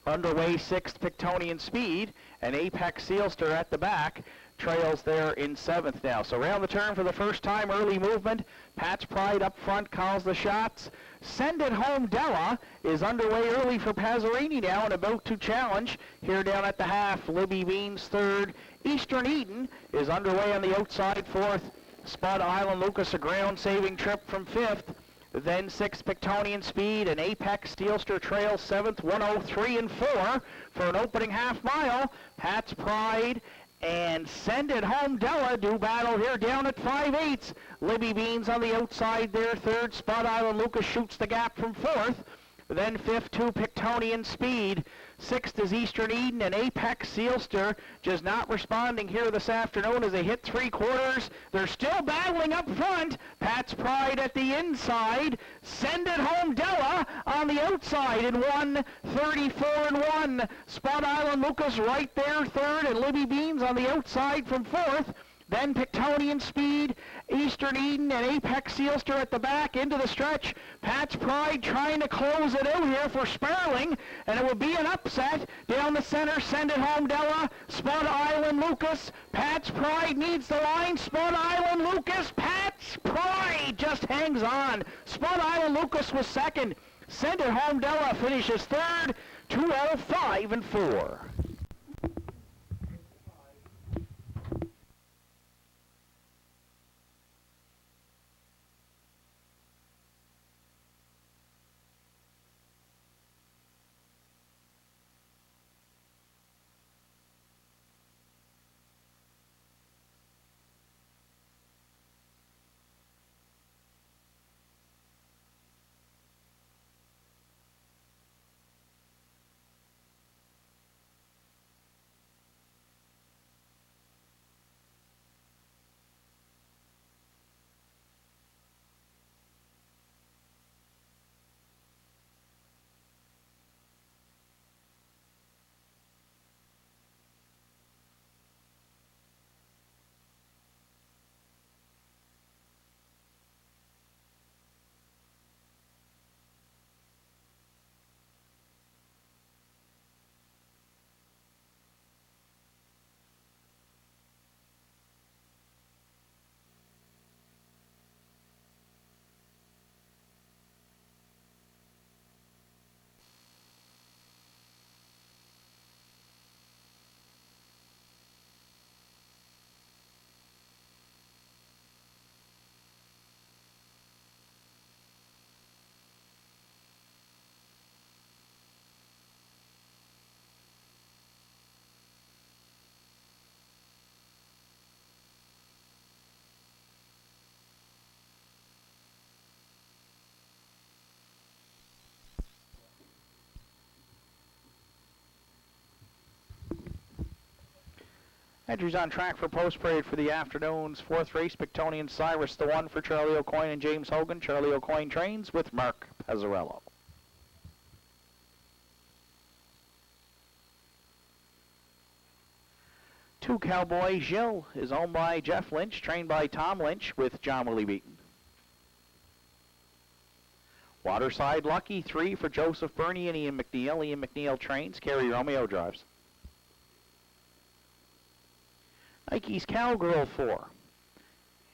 Underway sixth, Pictonian Speed, and Apex Sealster at the back trails there in seventh now. So around the turn for the first time, early movement. Pat's Pride up front calls the shots. Send It Home Della is underway early for Pazzarini now and about to challenge here down at the half. Libby Beans third. Eastern Eden is underway on the outside fourth. Spud Island Lucas a ground-saving trip from fifth. Then sixth, Pictonian Speed, and Apex Sealster trails seventh, 103 and 4 for an opening half mile. Pat's Pride and Send It Home Della do battle here down at 5/8. Libby Beans on the outside there, third. Spud Island Lucas shoots the gap from fourth. Then fifth to Pictonian Speed. Sixth is Eastern Eden, and Apex Sealster just not responding here this afternoon as they hit three quarters. They're still battling up front. Pat's Pride at the inside. Send It Home Della on the outside in 1:34 and 1. Spud Island Lucas right there third, and Libby Beans on the outside from fourth. Then Pictonian Speed, Eastern Eden, and Apex Sealster at the back into the stretch. Pat's Pride trying to close it out here for Sparling, and it would be an upset. Down the center, Send It Home Della, Spud Island Lucas. Pat's Pride needs the line. Spud Island Lucas, Pat's Pride just hangs on. Spud Island Lucas was second. Send It Home Della finishes third, 2:05 and 4. Entries on track for post parade for the afternoon's fourth race. Pictonian Cyrus, the one for Charlie O'Coin and James Hogan. Charlie O'Coin trains with Mark Pezzarello. Two Cowboy Gilles is owned by Jeff Lynch, trained by Tom Lynch with John Willie Beaton. Waterside Lucky, 3 for Joseph Burney and Ian McNeil. Ian McNeil trains, Kerry Romeo drives. Nike's Cowgirl 4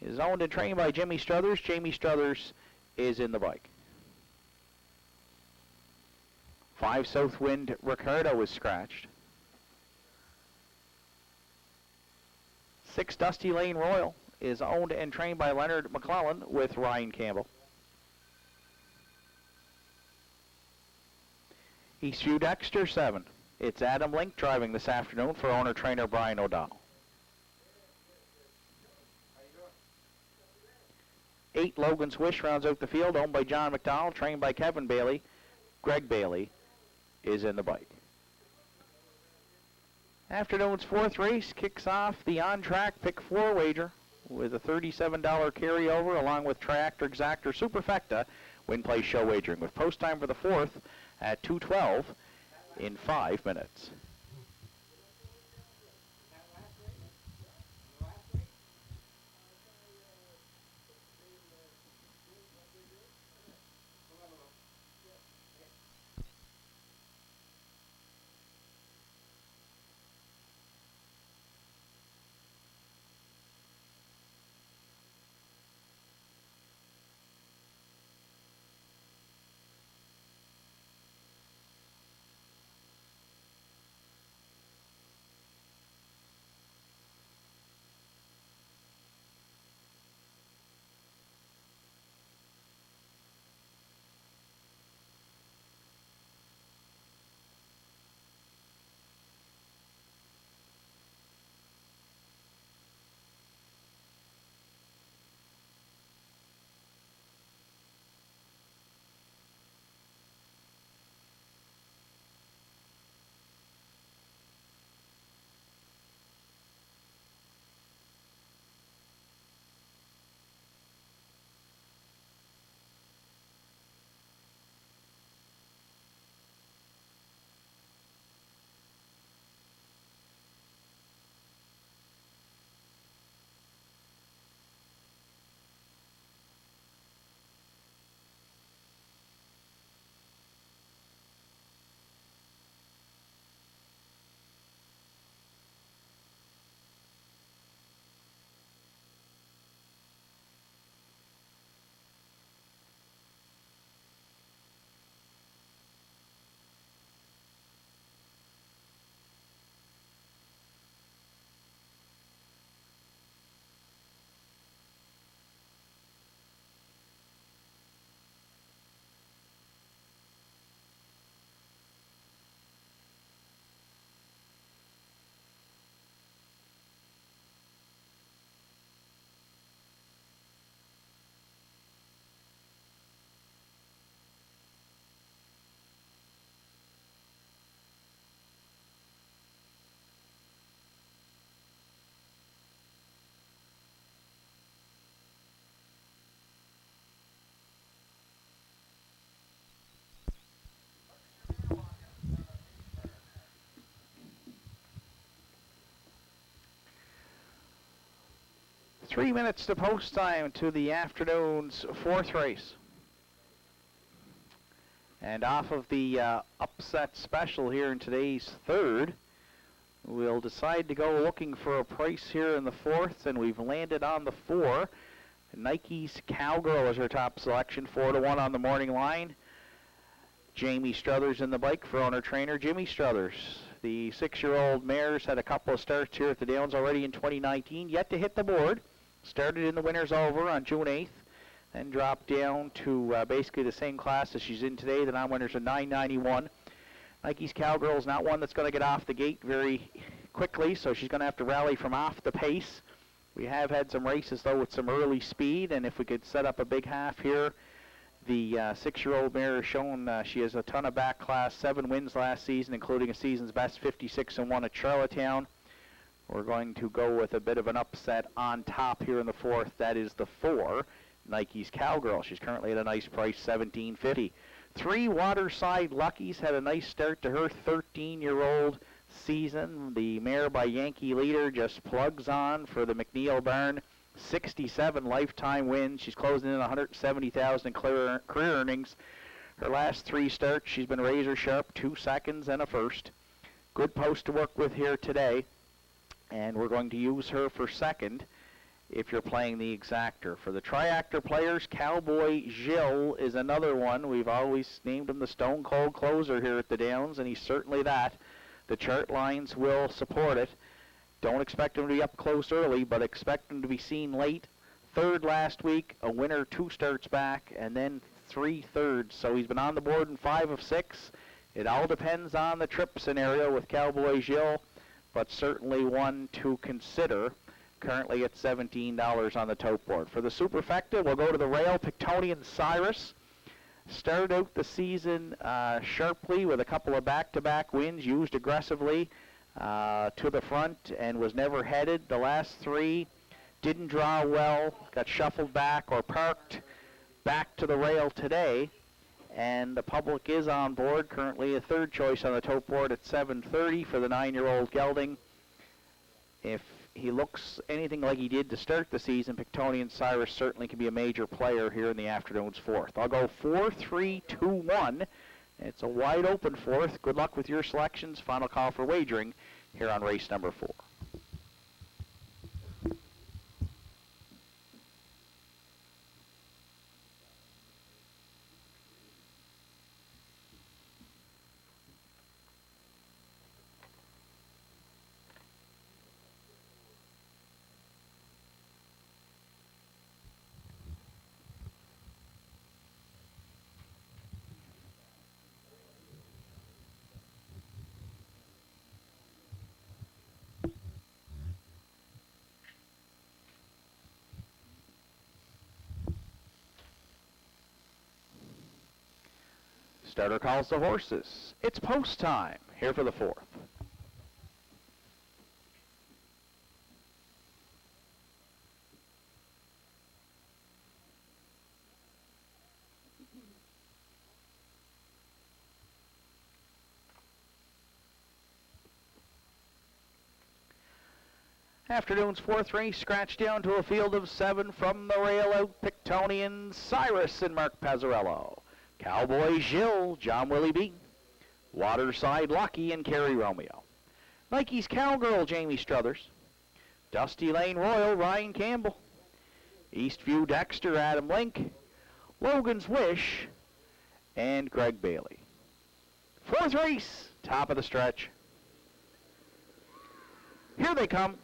is owned and trained by Jimmy Struthers. Jamie Struthers is in the bike. 5 Southwind Ricardo is scratched. 6 Dusty Lane Royal is owned and trained by Leonard McClellan with Ryan Campbell. Eastview Dexter 7. It's Adam Link driving this afternoon for owner-trainer Brian O'Donnell. 8 Logan's Wish rounds out the field, owned by John McDonald, trained by Kevin Bailey. Greg Bailey is in the bike. Afternoon's fourth race kicks off the on-track pick 4 wager with a $37 carryover along with Triactor Exactor Superfecta win place show wagering with post time for the fourth at 2:12 in 5 minutes. Three minutes to post time to the afternoon's fourth race. And off of the upset special here in today's third, we'll decide to go looking for a price here in the fourth, and we've landed on the 4. Nike's Cowgirl is our top selection, 4-1 on the morning line. Jamie Struthers in the bike for owner-trainer Jimmy Struthers. The 6-year-old mares had a couple of starts here at the Downs already in 2019, yet to hit the board. Started in the winners over on June 8th, then dropped down to basically the same class as she's in today. The non-winners are 991. Nike's Cowgirl is not one that's going to get off the gate very quickly, so she's going to have to rally from off the pace. We have had some races, though, with some early speed, and if we could set up a big half here, the 6-year-old mare has shown she has a ton of back class, 7 wins last season, including a season's best 56-1 at Charlottetown. We're going to go with a bit of an upset on top here in the fourth. That is the 4, Nike's Cowgirl. She's currently at a nice price, $17.50. 3 Waterside Luckies had a nice start to her 13-year-old season. The mare by Yankee Leader just plugs on for the McNeil Barn. 67 lifetime wins. She's closing in $170,000 in career earnings. Her last 3 starts, she's been razor sharp, 2 seconds and a first. Good post to work with here today. And we're going to use her for second if you're playing the exactor. For the triactor players, Cowboy Gilles is another one. We've always named him the Stone Cold Closer here at the Downs, and he's certainly that. The chart lines will support it. Don't expect him to be up close early, but expect him to be seen late. 3rd last week, a winner 2 starts back, and then 3 thirds. So he's been on the board in 5 of 6. It all depends on the trip scenario with Cowboy Gilles, but certainly one to consider. Currently at $17 on the tote board. For the superfecta, we'll go to the rail. Pictonian Cyrus started out the season sharply with a couple of back-to-back wins, used aggressively to the front and was never headed. The last 3 didn't draw well, got shuffled back or parked back to the rail today. And the public is on board, currently a 3rd choice on the tote board at $7.30 for the 9-year-old gelding. If he looks anything like he did to start the season, Pictonian Cyrus certainly can be a major player here in the afternoon's 4th. I'll go 4, 3, 2, 1. It's a wide open 4th. Good luck with your selections. Final call for wagering here on race number 4. Starter calls the horses. It's post time here for the 4th. Afternoon's 4th race, scratched down to a field of 7 from the rail out. Pictonian Cyrus and Mark Pazzarello. Cowboy Gilles, John Willie B. Waterside Lucky and Kerry Romeo. Nike's Cowgirl, Jamie Struthers. Dusty Lane Royal, Ryan Campbell. Eastview Dexter, Adam Link. Logan's Wish, and Greg Bailey. 4th race, top of the stretch. Here they come.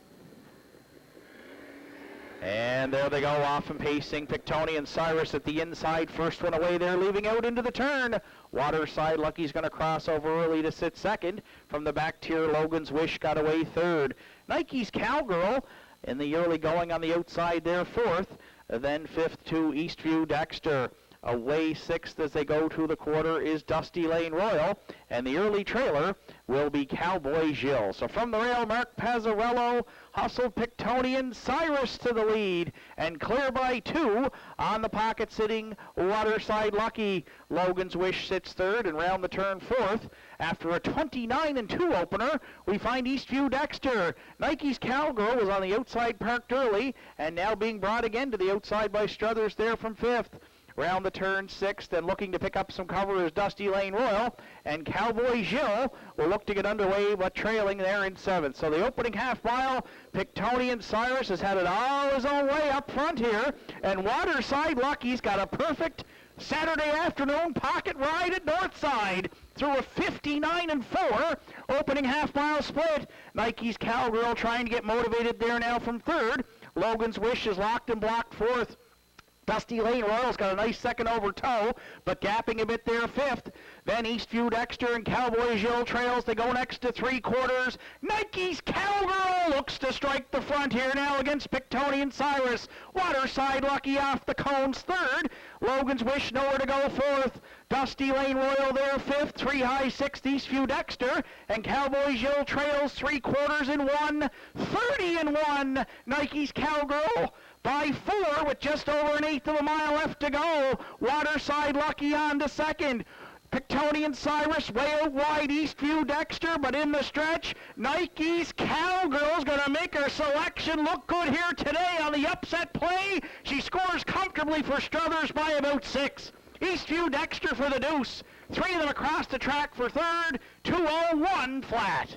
And there they go, off and pacing. Pictonian Cyrus at the inside. First one away there, leaving out into the turn. Waterside Lucky's going to cross over early to sit second. From the back tier, Logan's Wish got away 3rd. Nike's Cowgirl in the early going on the outside there, 4th. Then 5th to Eastview Dexter. Away 6th as they go to the quarter is Dusty Lane Royal, and the early trailer will be Cowboy Gilles. So from the rail, Mark Pazzarello hustled Pictonian Cyrus to the lead, and clear by 2 on the pocket sitting Waterside Lucky. Logan's Wish sits 3rd, and round the turn 4th. After a 29-2 opener, we find Eastview Dexter. Nike's Cowgirl was on the outside, parked early, and now being brought again to the outside by Struthers there from 5th. Round the turn 6th, and looking to pick up some cover is Dusty Lane Royal, and Cowboy Gilles will look to get underway, but trailing there in 7th. So the opening half mile, Pictonian Cyrus has had it all his own way up front here, and Waterside Lucky's got a perfect Saturday afternoon pocket ride at Northside through a 59-4 opening half mile split. Nike's Cowgirl trying to get motivated there now from 3rd. Logan's Wish is locked and blocked 4th. Dusty Lane Royal's got a nice second over toe, but gapping a bit there 5th. Then Eastview Dexter and Cowboy Gilles trails. They go next to 3/4. Nike's Cowgirl looks to strike the front here now against Pictonian Cyrus. Waterside Lucky off the cones 3rd. Logan's Wish nowhere to go 4th. Dusty Lane Royal there fifth, 3 high, 6th Eastview Dexter, and Cowboys Yell trails 3/4 in 1, 30 in 1. Nike's Cowgirl by 4 with just over an eighth of a mile left to go. Waterside Lucky on to second. Pictonian Cyrus way out wide, Eastview Dexter, but in the stretch, Nike's Cowgirl's going to make her selection look good here today on the upset play. She scores comfortably for Struthers by about 6. Eastview Dexter for the deuce. 3 of them across the track for third. 2:01 flat.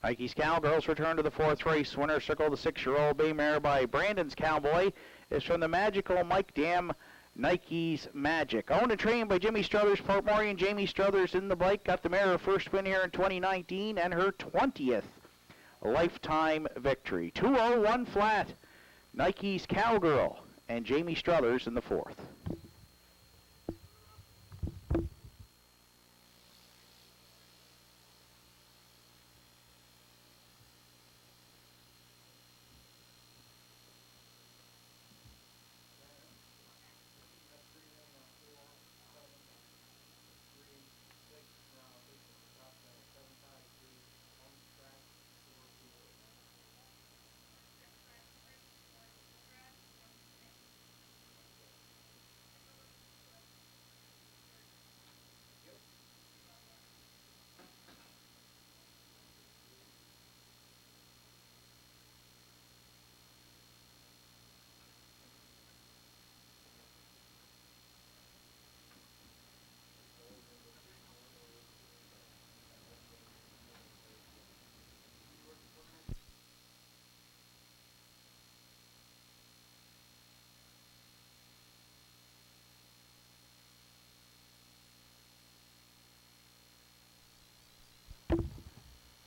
Nike's Cowgirls return to the 4th race. Winner circle, the 6-year-old bay mare by Brandon's Cowboy, is from the magical Mike Dam Nike's Magic. Owned and trained by Jimmy Struthers, Portmorian. Jamie Struthers in the bike. Got the mare her first win here in 2019 and her 20th lifetime victory. 2:01 flat. Nike's Cowgirl and Jamie Struthers in the 4th.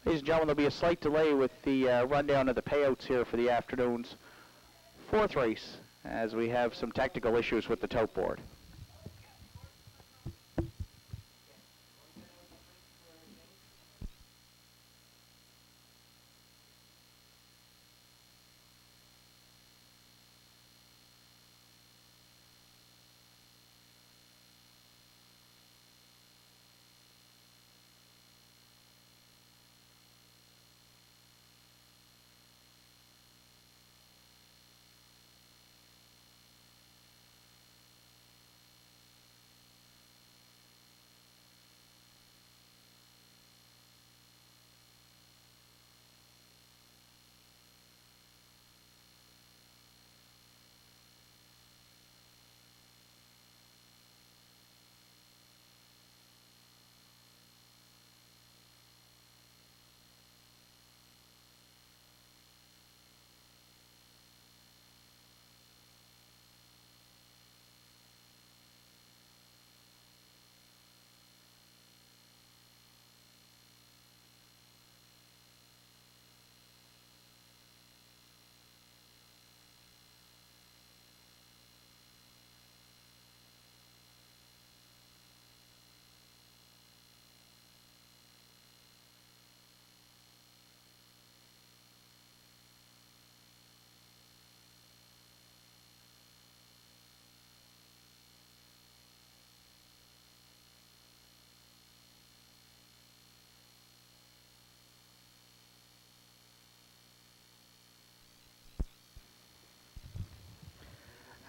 Ladies and gentlemen, there'll be a slight delay with the rundown of the payouts here for the afternoon's 4th race, as we have some technical issues with the tote board.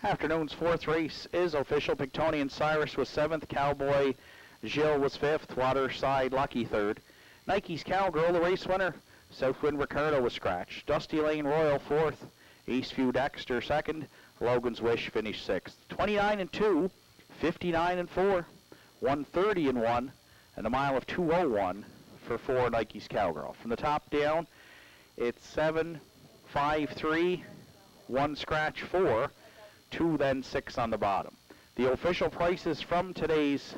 Afternoon's fourth race is official. Pictonian Cyrus was seventh. Cowboy Gilles was fifth. Waterside Lucky third. Nike's Cowgirl, the race winner. Southwind Ricardo was scratched. Dusty Lane Royal fourth. Eastview Dexter second. Logan's Wish finished sixth. 29 and 2, 59 and 4, 130 and 1, and a mile of 2:01 for 4 Nike's Cowgirl. From the top down, it's 7, 5, 3, 1 scratch 4, 2 then 6 on the bottom. The official prices from today's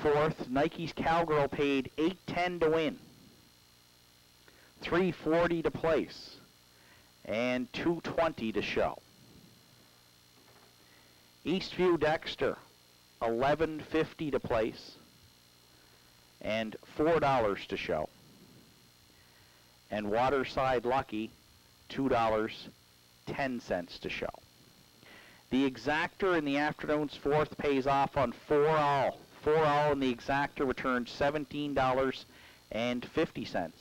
fourth: Nike's Cowgirl paid $8.10 to win, $3.40 to place, and $2.20 to show. Eastview Dexter, $11.50 to place, and $4 to show. And Waterside Lucky, $2.10 to show. The exactor in the afternoon's fourth pays off on 4-all. 4-all in the exactor returns $17.50.